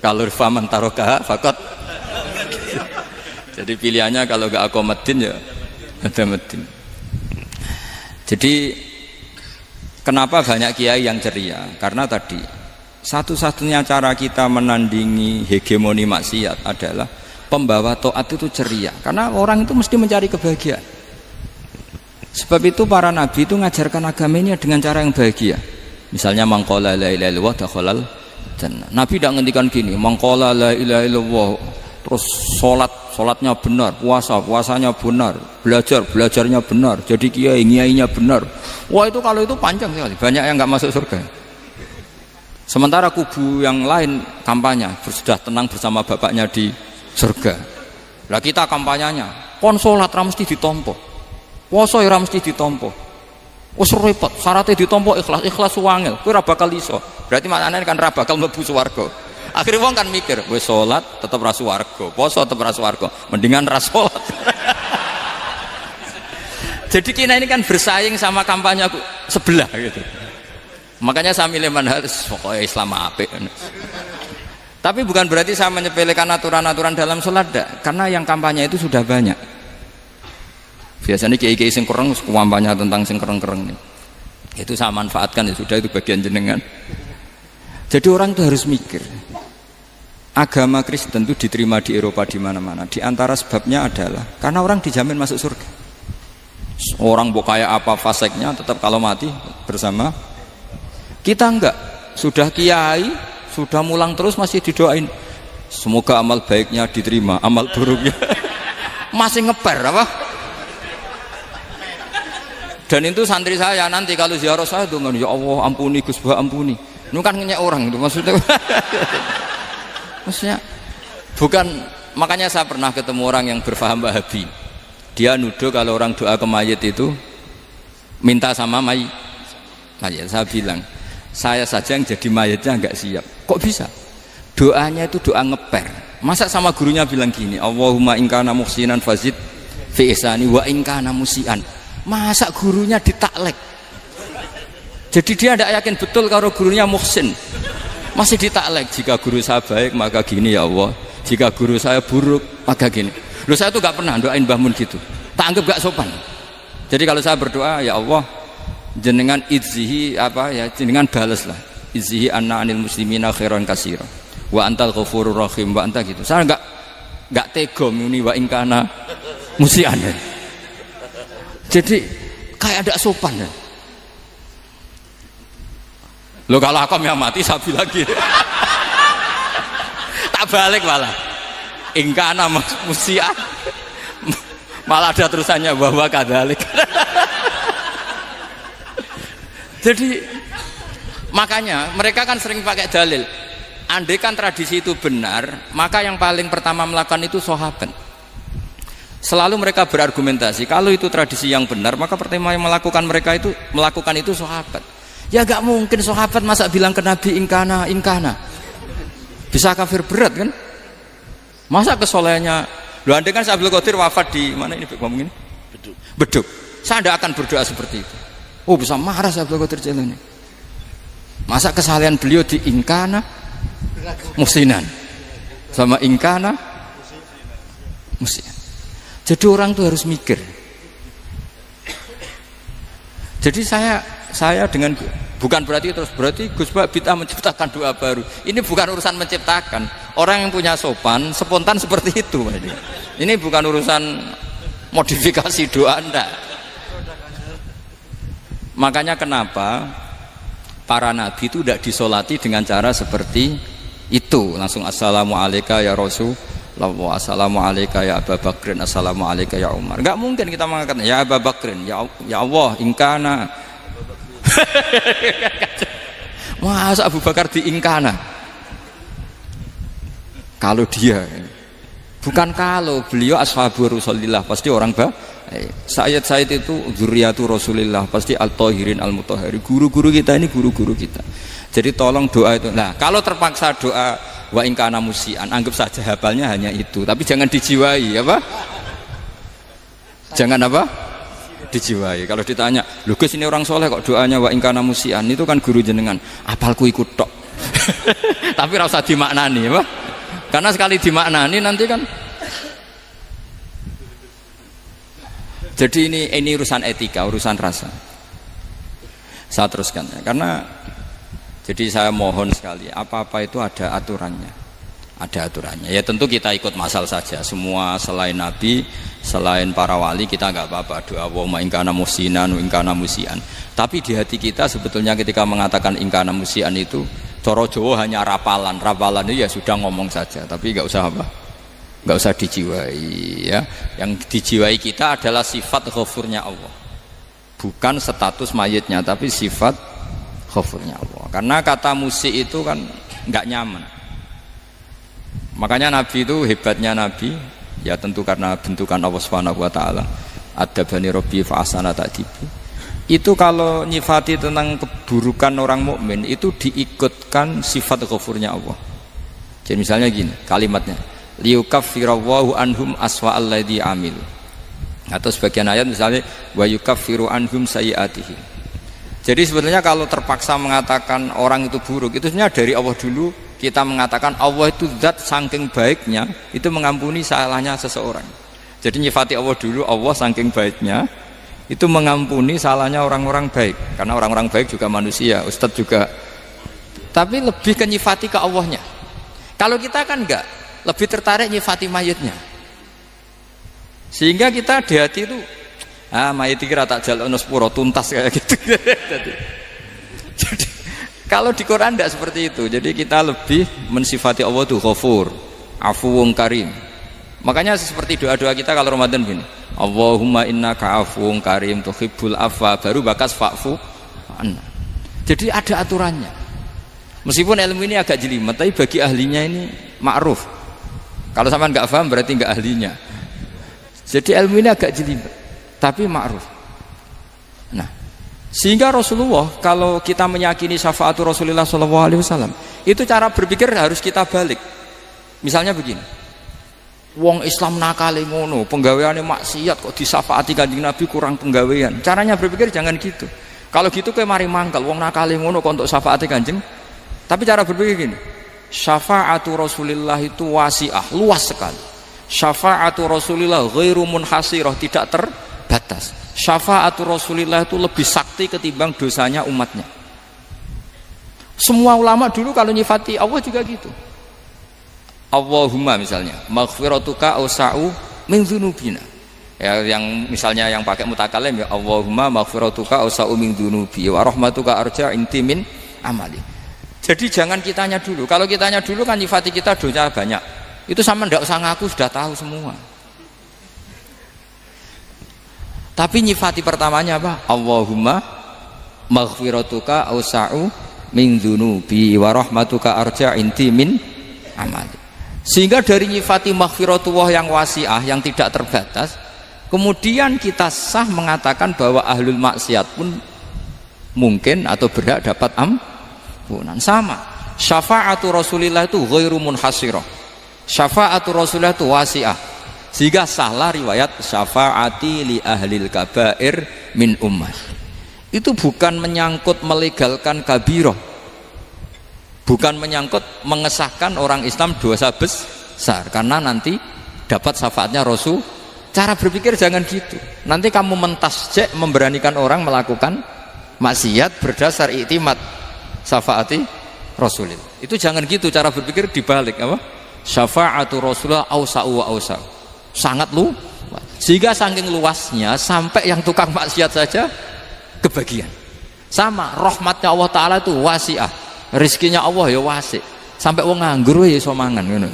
[SPEAKER 1] Kalau faman taroka fakot. Jadi pilihannya kalau gak aqamaddin ya ada medin. Jadi kenapa banyak kiai yang ceria? Karena tadi satu-satunya cara kita menandingi hegemoni maksiat adalah pembawa taat itu ceria. Karena orang itu mesti mencari kebahagiaan. Sebab itu para nabi itu mengajarkan agamanya dengan cara yang bahagia. Misalnya mangqala la ilaha illallah dakhalal jannah. Nabi tidak ngendikan gini, mangqala la ilaha illallah terus salatnya benar, puasanya benar, belajarnya benar, jadi kiainya benar. Wah itu kalau itu panjang sekali, banyak yang nggak masuk surga. Sementara kubu yang lain kampanye sudah tenang bersama bapaknya di surga. Lah kita kampanyenya kon salat ra mesti ditampa, puasa ora mesti ditampa, wis repot syaratnya ditampa ikhlas wangel, kowe ora bakal iso. Berarti maknane kan ra bakal mlebu swarga. Akhirnya wong kan mikir, wis salat tetep ra swarga, puasa tetep ra swarga, mendingan ra salat. Jadi kita ini kan bersaing sama kampanye sebelah gitu. Makanya saya milih manhaj pokoknya Islam apik. Tapi bukan berarti saya menyepelekan aturan-aturan dalam sholat, karena yang kampanye itu sudah banyak. Biasanya kiai-kiai sing kereng kampanye tentang sing kereng-kereng nih. Itu saya manfaatkan, ya sudah, itu bagian jenengan. Jadi orang itu harus mikir. Agama Kristen itu diterima di Eropa di mana-mana. Di antara sebabnya adalah karena orang dijamin masuk surga. Orang kayak apa faseknya tetap kalau mati bersama. Kita enggak, sudah kiai, sudah mulang terus masih didoain. Semoga amal baiknya diterima, amal buruknya masih ngeper apa? Dan itu santri saya nanti kalau ziarah saya dengan ya Allah ampuni Gus Bah ampuni. Ini kan ngenyek orang itu maksudnya. Maksudnya bukan, makanya saya pernah ketemu orang yang berfaham Wahabi. Dia nuduh kalau orang doa ke mayit itu minta sama mayit. Saya bilang, saya saja yang jadi mayitnya enggak siap. Kok bisa? Doanya itu doa ngeper. Masa sama gurunya bilang gini, Allahumma in kana muhsinan fazid fi ihsani wa in kana musian. Masa gurunya ditaklek? Jadi dia tidak yakin betul kalau gurunya muhsin. Masih ditaklek, jika guru saya baik maka gini ya Allah, jika guru saya buruk maka gini. Loh saya tuh gak pernah doain Mbah Mun gitu, tak anggap gak sopan. Jadi kalau saya berdoa ya Allah jenengan izzihi apa ya, jenengan balas lah izzihi anna anil muslimina khairan katsira wa antal ghafurur rahim wa anta gitu. Saya gak tega muni wa ingkana musian. Jadi kayak ada sopan ya. Lo kalau aku yang mati sapi lagi. Tak balik malah. Ingkana musian. Malah ada terusannya bahwa kadalik. Jadi makanya mereka kan sering pakai dalil. Andai kan tradisi itu benar, maka yang paling pertama melakukan itu sahabat. Selalu mereka berargumentasi kalau itu tradisi yang benar, maka pertama yang melakukan itu sahabat. Ya gak mungkin sahabat masa bilang ke Nabi ingkana. Bisa kafir berat kan? Masa kesolehannya, lu andai kan Abdul Qadir wafat di mana ini ngomong ini? Beduk. Saya tidak akan berdoa seperti itu. Oh bisa marah Abdul Qadir Jailani. Masa kesalahan beliau di ingkana musinan sama ingkana musinan. Jadi orang tuh harus mikir. Jadi saya dengan bukan berarti Gus Bak bid'ah menciptakan doa baru. Ini bukan urusan menciptakan. Orang yang punya sopan spontan seperti itu. Ini bukan urusan modifikasi doa Anda. Makanya kenapa para nabi itu tidak disolati dengan cara seperti itu, langsung assalamualaikum ya Rasulullah, assalamualaikum ya Abu Bakrin, assalamualaikum ya Umar. Enggak mungkin kita mengatakan ya Abu Bakrin, ya Allah ingkana. Masa Abu Bakar diingkana? Kalau dia bukan kalau beliau ashabu Rasulillah pasti orang Sayyid itu dzurriyyatu Rasulillah pasti al-tahirin al-mutahhari. Guru-guru kita ini guru-guru kita. Jadi tolong doa itu. Nah, kalau terpaksa doa wa in kana musian, anggap saja hafalnya hanya itu, tapi jangan dijiwai apa? Jangan apa? Dijiwai. Kalau ditanya, "Lho Gus ini orang soleh kok doanya wa in kana musian?" Itu kan guru jenengan. Apalku ikut tok. Tapi ora usah dimaknani, apa? Karena sekali dimaknani nanti kan. Jadi ini urusan etika, urusan rasa. Saya teruskan ya. Karena jadi saya mohon sekali, apa-apa itu ada aturannya. Ada aturannya. Ya tentu kita ikut masal saja. Semua selain Nabi, selain para wali kita nggak apa-apa doa wa ingkana musinan, ingkana musian. Tapi di hati kita sebetulnya ketika mengatakan ingkana musian itu coro Jawa hanya rapalan. Rapalan itu ya sudah ngomong saja, tapi nggak usah apa? Nggak usah dijiwai ya. Yang dijiwai kita adalah sifat ghafurnya Allah, bukan status mayitnya, tapi sifat ghafurnya Allah. Karena kata musik itu kan nggak nyaman. Makanya Nabi itu hebatnya Nabi ya tentu karena bentukan Allah Subhanahu wa taala. Adabani Rabbi fa ahsana ta'dibi. Itu kalau nyifati tentang keburukan orang mukmin itu diikutkan sifat ghafurnya Allah. Jadi misalnya gini kalimatnya, liyukaffirawwahu anhum aswa alladzi amil. Atau sebagian ayat misalnya wa yukaffiru anhum sayiatihim. Jadi sebetulnya kalau terpaksa mengatakan orang itu buruk, itu sebenarnya dari Allah dulu kita mengatakan Allah itu zat saking baiknya itu mengampuni salahnya seseorang. Jadi nyifati Allah dulu, Allah saking baiknya itu mengampuni salahnya orang-orang baik. Karena orang-orang baik juga manusia, Ustadz juga. Tapi lebih ke nyifati ke Allahnya. Kalau kita kan enggak, lebih tertarik nyifati mayitnya. Sehingga kita di hati itu mayit kira tak jalono sepuro tuntas kayak gitu. Jadi kalau di Quran tidak seperti itu. Jadi kita lebih mensifati Allah itu Ghafur, Afuwun Karim. Makanya seperti doa-doa kita kalau Ramadan gini, Allahumma innaka afuwun karim tuhibbul afwa, baru bakas fa'fu anna. Jadi ada aturannya. Meskipun ilmu ini agak jelimet, tapi bagi ahlinya ini ma'ruf. Kalau sampean nggak paham berarti nggak ahlinya. Jadi ilmu ini agak jelimet, tapi ma'ruf. Nah, sehingga Rasulullah kalau kita meyakini syafaatu Rasulullah SAW, itu cara berpikir harus kita balik. Misalnya begini, wong Islam nakale ngono, penggaweane maksiat kok disyafaati Kanjeng Nabi kurang penggawean. Caranya berpikir jangan gitu. Kalau gitu kowe mari mangkel, wong nakale ngono kok untuk syafaati Kanjeng. Tapi cara berpikir gini, syafaatu Rasulullah itu wasi'ah, luas sekali. Syafaatu Rasulullah ghairu munhasirah, tidak terbatas. Syafaatu Rasulullah itu lebih sakti ketimbang dosanya umatnya. Semua ulama dulu kalau nyifati Allah juga gitu. Allahumma misalnya maghfiratuka awsa'u min dzunubina. Ya, yang misalnya yang pakai mutakalim ya Allahumma maghfiratuka awsa'u min dzunubi wa rahmatuka arja inti min amali. Jadi jangan kitanya dulu. Kalau kitanya dulu kan nyifati kita dosa banyak. Itu sama ndak usah ngaku sudah tahu semua. Tapi nyifati pertamanya apa? Allahumma maghfiratuka awsa'u min dzunubi wa rahmatuka arja inti min amali. Sehingga dari nyifati maghfiratullah yang wasi'ah, yang tidak terbatas, kemudian kita sah mengatakan bahwa ahlul maksiat pun mungkin atau berhak dapat ampunan. Sama syafaatu Rasulillah itu ghairu munhasirah, syafaatu Rasulillah itu wasi'ah, sehingga salah riwayat syafaati li ahlil kabair min ummah. Itu bukan menyangkut melegalkan kabirah, bukan menyangkut mengesahkan orang Islam dosa besar, karena nanti dapat syafaatnya Rasul. Cara berpikir jangan gitu, nanti kamu mentasjek memberanikan orang melakukan maksiat berdasar iktimat syafaati Rasulillah. Itu jangan gitu cara berpikir, dibalik apa? Syafaatu Rasulullah ausa'u wa ausa'u, sangat luas, sehingga saking luasnya sampai yang tukang maksiat saja kebagian. Sama rahmatnya Allah Ta'ala itu wasi'ah, rizkinya Allah ya wasi', sampai wong nganggur ya iso mangan ngono.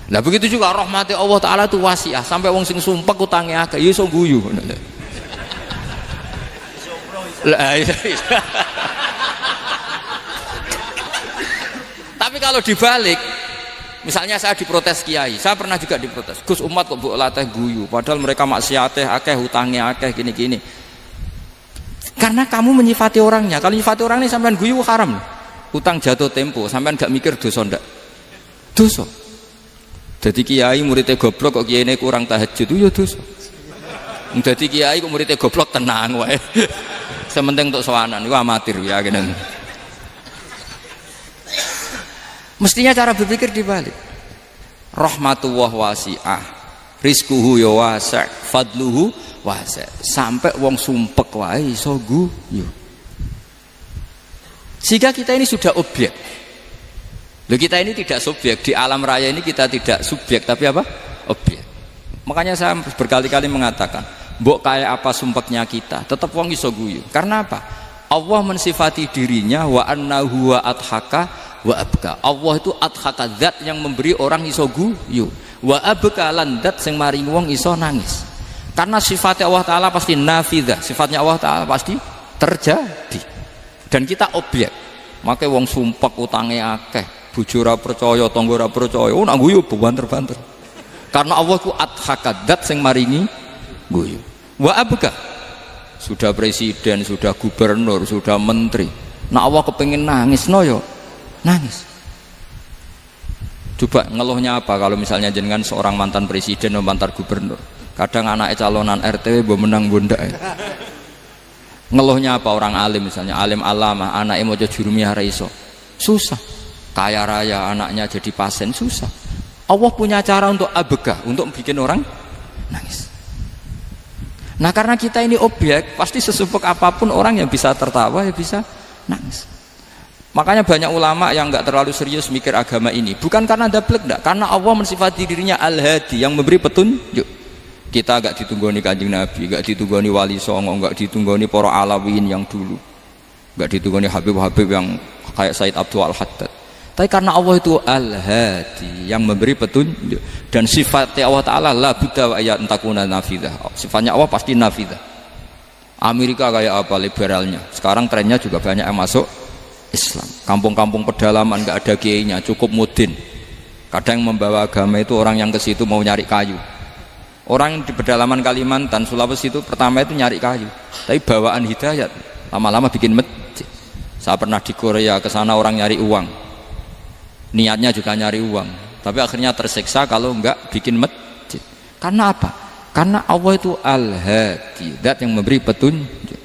[SPEAKER 1] Nah begitu juga rahmatnya Allah Ta'ala itu wasi'ah, sampai wong sing sumpek utange akeh ya iso guyu ngono. Tapi kalau dibalik, misalnya saya diprotes kiai, saya pernah juga diprotes, Gus umat kok mbok latih guyu padahal mereka maksiate akeh, hutange akeh, gini-gini. Karena kamu menyifati orangnya. Kalau menyifati orangnya sampean guyu haram. Utang jatuh tempo, sampean gak mikir dosa ndak? Dosa. Jadi kiai muridnya goblok kok kiai kurang tahajud itu ya dosa. Jadi kiai kok muridnya goblok tenang wae. Sementing untuk sowanan itu amatir ya gini. Mestinya cara berpikir dibalik. Rahmatullah wasi'ah, rizkuhu ya wasi', fadluhu wasi', sampai wong sumpek wae iso guyu. Sehingga kita ini sudah objek. Loh, kita ini tidak subjek di alam raya ini, kita tidak subjek tapi apa? Objek. Makanya saya berkali-kali mengatakan, mbok kayak apa sumpeknya kita, tetap wong iso guyu. Karena apa? Allah mensifati dirinya wa annahu wa adhaka wa abka. Allah itu adhaka, zat yang memberi orang iso guyu. Wa abka lan zat sing maringi wong iso nangis. Karena sifatnya Allah Ta'ala pasti nafidah, sifatnya Allah Ta'ala pasti terjadi. Dan kita objek. Makanya wong sumpek utange akeh, bojo ora percaya, tangga ora percaya, oh nak guyu banter-banter. Karena Allah itu adhaka, zat sing maringi guyu. Wa abka, sudah presiden, sudah gubernur, sudah menteri, nah Allah kepengin nangis no yo nangis. Coba ngeluhnya apa kalau misalnya jenengan seorang mantan presiden atau mantan gubernur, kadang anaknya calonan RT bo menang bondak ya. Ngeluhnya apa orang alim, misalnya alim alama, anaknya mau jadi jurumiyah iso, susah. Kaya raya anaknya jadi pasien, susah. Allah punya cara untuk abega, untuk bikin orang nangis. Nah karena kita ini objek, pasti sesumpek apapun orang yang bisa tertawa ya bisa nangis. Makanya banyak ulama yang nggak terlalu serius mikir agama ini, bukan karena dablek, enggak, karena Allah mensifati dirinya Al-Hadi, yang memberi petunjuk. Kita gak ditunggoni Kanjeng Nabi, gak ditunggoni Wali Songo, gak ditunggoni para alawin yang dulu, gak ditunggoni Habib-Habib yang kayak Said Abdul Al-Haddad. Tapi karena Allah itu Al-Hadi, yang memberi petunjuk, dan sifatnya Allah Ta'ala la budda wa ayat entakuna nafidah, sifatnya Allah pasti nafidah. Amerika kayak apa liberalnya, sekarang trennya juga banyak yang masuk Islam. Kampung-kampung pedalaman gak ada kiainya, cukup mudin. Kadang yang membawa agama itu orang yang ke situ mau nyari kayu. Orang di pedalaman Kalimantan, Sulawesi itu pertama itu nyari kayu, tapi bawaan hidayat, lama-lama bikin masjid. Saya pernah di Korea, ke sana orang nyari uang, niatnya juga nyari uang, tapi akhirnya tersiksa kalau enggak bikin masjid. Karena apa? Karena Allah itu Al-Hadi, zat yang memberi petunjuk.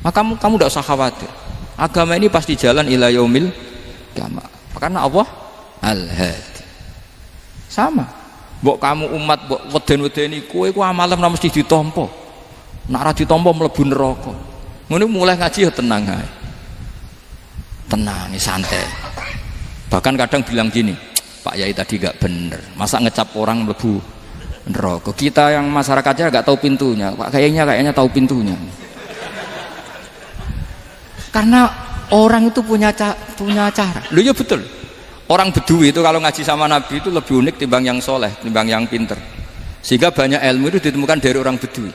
[SPEAKER 1] Maka kamu tidak usah khawatir, agama ini pasti jalan ila yaumil qiyamah, karena Allah Al-Hadi. Sama. Mbok kamu umat mbok weden-wedeni kowe ku amalan ora mesti ditampa. Nek ora ditampa mlebu neraka. Ngono mulai ngaji ya tenang ae. Tenang, santai. Bahkan kadang bilang gini, Pak Yai tadi gak bener. Masa ngecap orang mlebu neraka? Kita yang masyarakatnya gak tahu pintunya. Pak kayaknya tahu pintunya. Karena orang itu punya cara. Lho ya betul. Orang Bedui itu kalau ngaji sama Nabi itu lebih unik timbang yang soleh, timbang yang pinter. Sehingga banyak ilmu itu ditemukan dari orang Bedui.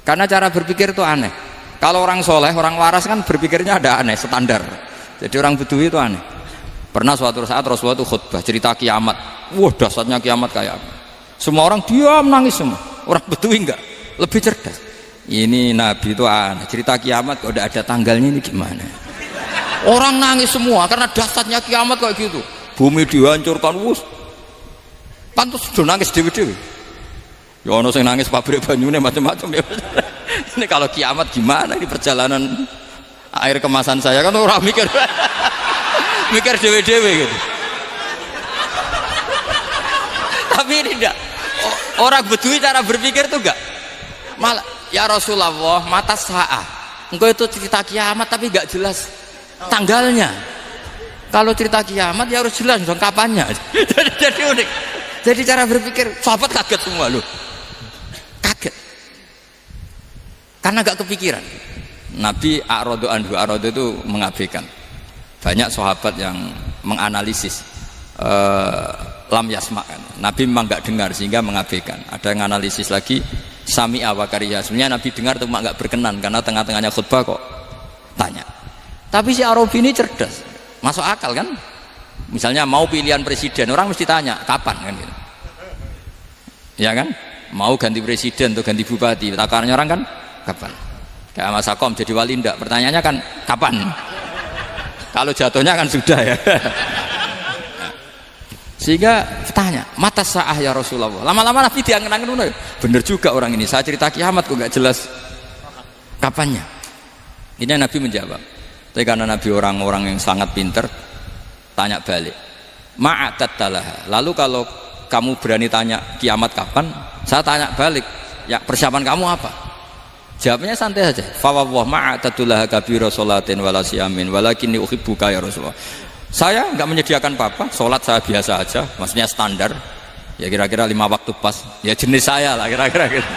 [SPEAKER 1] Karena cara berpikir itu aneh. Kalau orang soleh, orang waras kan berpikirnya ada aneh, standar. Jadi orang Bedui itu aneh. Pernah suatu saat Rasulullah itu khutbah cerita kiamat. Wah dahsyatnya kiamat kayak apa? Semua orang diam nangis semua. Orang Bedui enggak, lebih cerdas. Ini Nabi itu aneh, cerita kiamat kok udah ada tanggalnya ini gimana? Orang nangis semua karena dahsyatnya kiamat kayak gitu. Bumi dihancurkan, wus. Kan terus sudah nangis dewi-dewi. Ya ono sing nangis pabrik banyune macam-macam ya. Ini kalau kiamat gimana ini perjalanan air kemasan saya kan orang mikir mikir dewe-dewe gitu. Tapi ini enggak orang Bedui cara berpikir tuh enggak malah ya Rasulullah mata saah engkau itu cerita kiamat tapi enggak jelas tanggalnya. Kalau cerita kiamat ya harus jelas dong kapannya. Jadi unik. Jadi cara berpikir sahabat kaget semua loh, kaget karena enggak kepikiran. Nabi a'radu anhu, a'radu itu mengabaikan. Banyak sahabat yang menganalisis lam yasma'kan. Nabi memang enggak dengar sehingga mengabaikan. Ada yang analisis lagi sami'a wa kariha. Sebenarnya Nabi dengar itu enggak berkenan karena tengah-tengahnya khutbah kok tanya. Tapi si Arabi ini cerdas. Masuk akal kan? Misalnya mau pilihan presiden, orang mesti tanya kapan kan gitu. Ya kan? Mau ganti presiden atau ganti bupati, takarannya orang kan kapan? Kayak Mas Akom jadi wali ndak? Pertanyaannya kan kapan? Kalau jatuhnya kan sudah ya. Sehingga tanya, mata sa'ah ya Rasulullah. Lama-lama Nabi diangen-angen, bener juga orang ini. Saya cerita kiamat kok nggak jelas kapannya. Ini Nabi menjawab. Tapi karena Nabi orang-orang yang sangat pinter, tanya balik. Ma'atat talaha. Lalu kalau kamu berani tanya kiamat kapan, saya tanya balik. Ya persiapan kamu apa? Jawabnya santai saja. Fa wallah ma'atatullaha kabira sholatin wala siyamin walakinni uhibbuka ya Rasulullah. Saya enggak menyediakan apa-apa, salat saya biasa aja, maksudnya standar. Ya kira-kira 5 waktu pas. Ya jenis saya lah kira-kira gitu.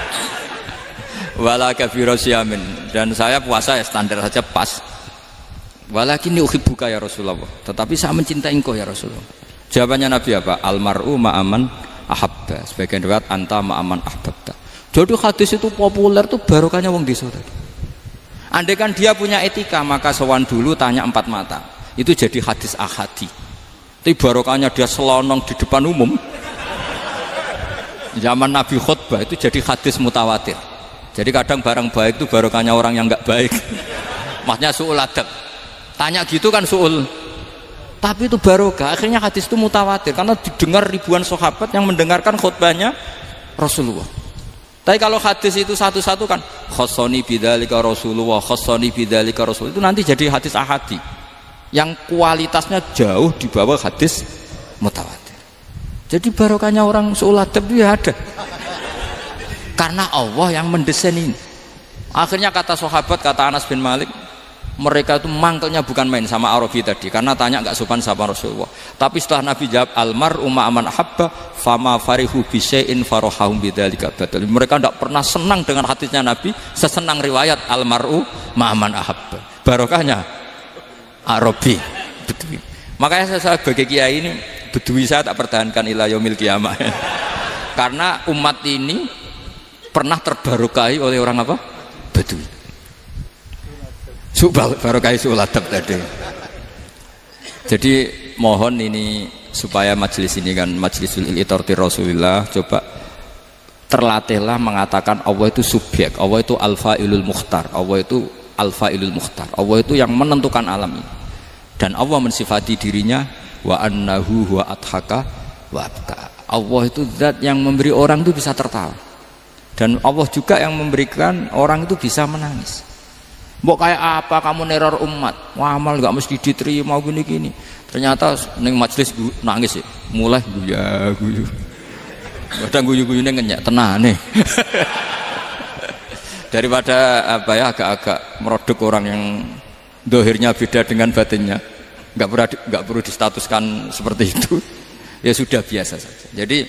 [SPEAKER 1] Wala kabira siyamin dan saya puasa ya standar saja pas. Walakinni uhibbuka ya Rasulullah. Tetapi saya mencintai engkau ya Rasulullah. Jawabannya Nabi apa? Almar'u ma'aman ahabba. Sebagian riwayat anta ma'aman ahbabta. Jadi hadis itu populer tuh barokahnya wong desa tadi. Andai kan dia punya etika maka sowan dulu tanya 4 mata. Itu jadi hadis ahadi. Tapi barokahnya dia selonong di depan umum. Zaman Nabi khutbah itu jadi hadis mutawatir. Jadi kadang barang baik itu barokahnya orang yang enggak baik. Maksudnya su'ul adab. Tanya gitu kan su'ul. Tapi itu barokah. Akhirnya hadis itu mutawatir karena didengar ribuan sahabat yang mendengarkan khutbahnya Rasulullah. Tapi kalau hadis itu satu-satu kan khossoni bidzalika Rasulullah, khossoni bidzalika Rasul, itu nanti jadi hadis ahadi yang kualitasnya jauh di bawah hadis mutawatir. Jadi barokahnya orang su'ul adab itu ya ada. Karena Allah yang mendesain ini. Akhirnya kata sahabat, kata Anas bin Malik, mereka itu mangkelnya bukan main sama Arabi tadi karena tanya nggak sopan sama Rasulullah. Tapi setelah Nabi jawab almar'u ma'aman ahabba fama farihu bisyai'in farahahum bidzalika badal. Mereka tidak pernah senang dengan hadisnya Nabi sesenang riwayat almar'u ma'aman ahabba. Barokahnya Arabi Bedui. Makanya saya sebagai kiai ini Bedui saya tak pertahankan ila yaumil qiyamah. Karena umat ini pernah terbarokahi oleh orang apa? Bedui. Barokah su'ul adab tadi. Jadi mohon ini supaya majelis ini kan majlisul iltorti Rasulullah, coba terlatihlah mengatakan Allah itu subjek, Allah itu al-fa'ilul mukhtar, Allah itu al-fa'ilul mukhtar, Allah itu yang menentukan alam ini. Dan Allah mensifati dirinya wa annahu huwa adhaka wa abka. Allah itu zat yang memberi orang itu bisa tertawa. Dan Allah juga yang memberikan orang itu bisa menangis. Mbok kayak apa kamu neror umat, amal nggak mesti diterima gini-gini. Ternyata neng majelis nangis ya, mulai guyu. Kadang guyu-guyune ngenyak tenane. Daripada apa ya agak-agak merodok orang yang dohirnya beda dengan batinnya, nggak perlu distatuskan seperti itu. Ya sudah biasa saja. Jadi,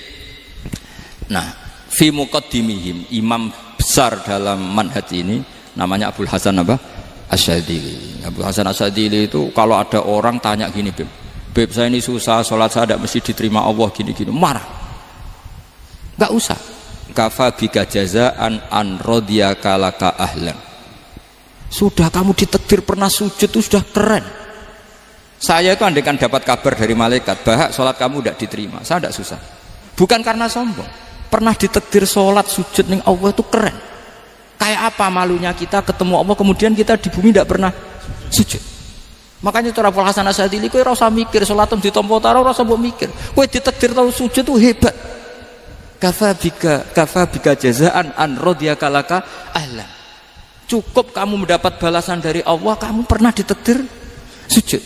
[SPEAKER 1] nah, fi muqaddimihim imam besar dalam manhaj ini. Namanya Abul Hasan apa? Asyadili. Abul Hasan Asyadili itu kalau ada orang tanya gini, Beb saya ini susah, sholat saya tidak mesti diterima Allah gini-gini, marah. Gak usah. Kafa bika jazaan an radiyaka laka ahlan. Sudah kamu ditakdir pernah sujud itu sudah keren. Saya itu andaikan dapat kabar dari malaikat bahwa sholat kamu tidak diterima, saya tidak susah. Bukan karena sombong. Pernah ditakdir sholat sujud ning Allah itu keren. Kayak apa malunya kita ketemu Allah kemudian kita di bumi tidak pernah sujud. Makanya cara Abul Hasan Asyadzili kowe ora usah mikir salatem ditampa ta ora usah mbok mikir. Kowe ditakdir tau sujud tuh hebat. Kafa bika jazaan an radiyaka laka ahlan. Cukup kamu mendapat balasan dari Allah kamu pernah ditakdir sujud.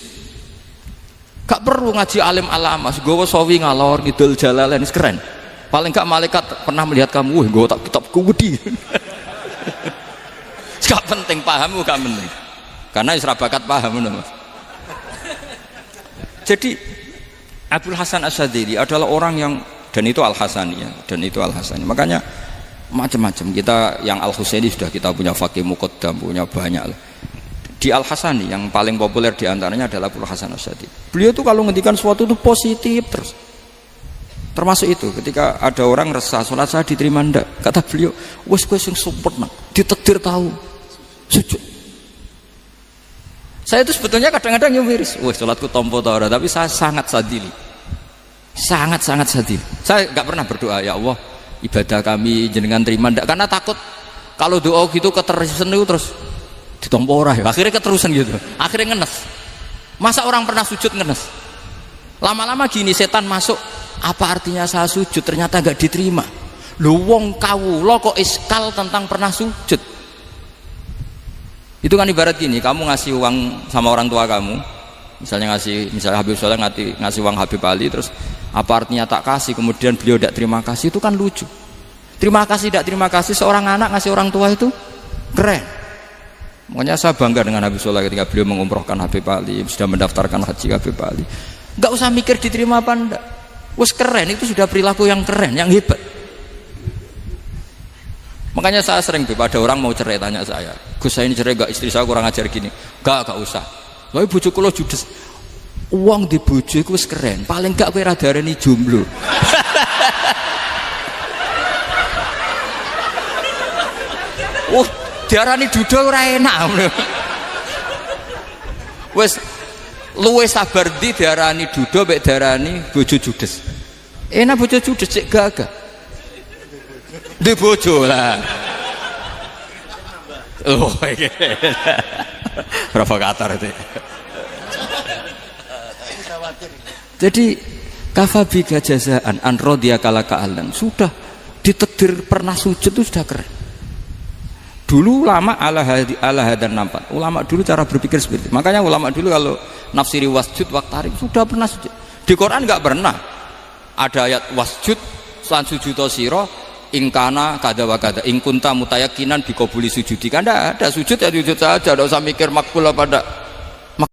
[SPEAKER 1] Gak perlu ngaji alim alama, nggawa sawi ngalor ngidul jalalain keren. Paling gak malaikat pernah melihat kamu, nggawa tak kitab kuwedi. Gak penting pahammu gak penting. Karena isra bakat paham ngono, Mas. Jadi Abul Hasan Asyadzili adalah orang yang dan itu Al-Hasani ya, dan itu Al-Hasani. Makanya macam-macam kita yang Al-Husaini sudah kita punya Faqih Muqaddam, punya banyak lah. Di Al-Hasani yang paling populer diantaranya adalah Abul Hasan Asyadzili. Beliau tuh kalau ngendikan sesuatu itu positif terus. Termasuk itu ketika ada orang resah sholat saya diterima ndak, kata beliau wes sing sempurna ditakdir tahu sujud. Saya itu sebetulnya kadang-kadang miris, wah sholatku tompo tora, tapi saya sangat sadili, sangat sadili. Saya nggak pernah berdoa ya Allah ibadah kami jenengan terima ndak, karena takut kalau doa gitu keterusan itu terus ditompo ora ya. Akhirnya keterusan gitu, akhirnya ngenes. Masa orang pernah sujud ngenes? Lama-lama gini setan masuk, apa artinya saya sujud ternyata nggak diterima. Lu wong kawula kok iskal tentang pernah sujud. Itu kan ibarat gini, kamu ngasih uang sama orang tua kamu, misalnya Habib Soleh ngasih uang Habib Ali, terus apa artinya tak kasih, kemudian beliau tidak terima kasih, itu kan lucu. Terima kasih tidak terima kasih, seorang anak ngasih orang tua itu keren. Makanya saya bangga dengan Habib Soleh ketika beliau mengumrohkan Habib Ali, sudah mendaftarkan haji Habib Ali. Gak usah mikir diterima apa enggak, wes keren, itu sudah perilaku yang keren, yang hebat. Makanya saya sering ada orang mau cerai tanya saya, Gus saya ini cerai gak, istri saya kurang ajar gini. Gak usah. Tapi bojo kula judes. Uang di bojo iku wis keren, paling gak kowe ra darani jomblo. Diarani duda ora enak. Wis luwe sabar ndi diarani duda mek diarani bojo judes. Enak bojo judes cek gagah. Di bojo lah. Oh, provokator itu. Jadi kafabi jazaan an radiyaka laka ahlan, sudah ditakdir pernah sujud itu sudah keren. Dulu ulama ala hadan nampak. Ulama dulu cara berpikir seperti itu. Makanya ulama dulu kalau nafsiri wasjud waqtarib sudah pernah sujud. Di Quran enggak pernah ada ayat wasjud lan sujudo sira ingkana kada wa kada ingkunta mutayakinan bikobuli sujudi, kan ada sujud ya sujud saja, tidak usah mikir makbul apa enggak.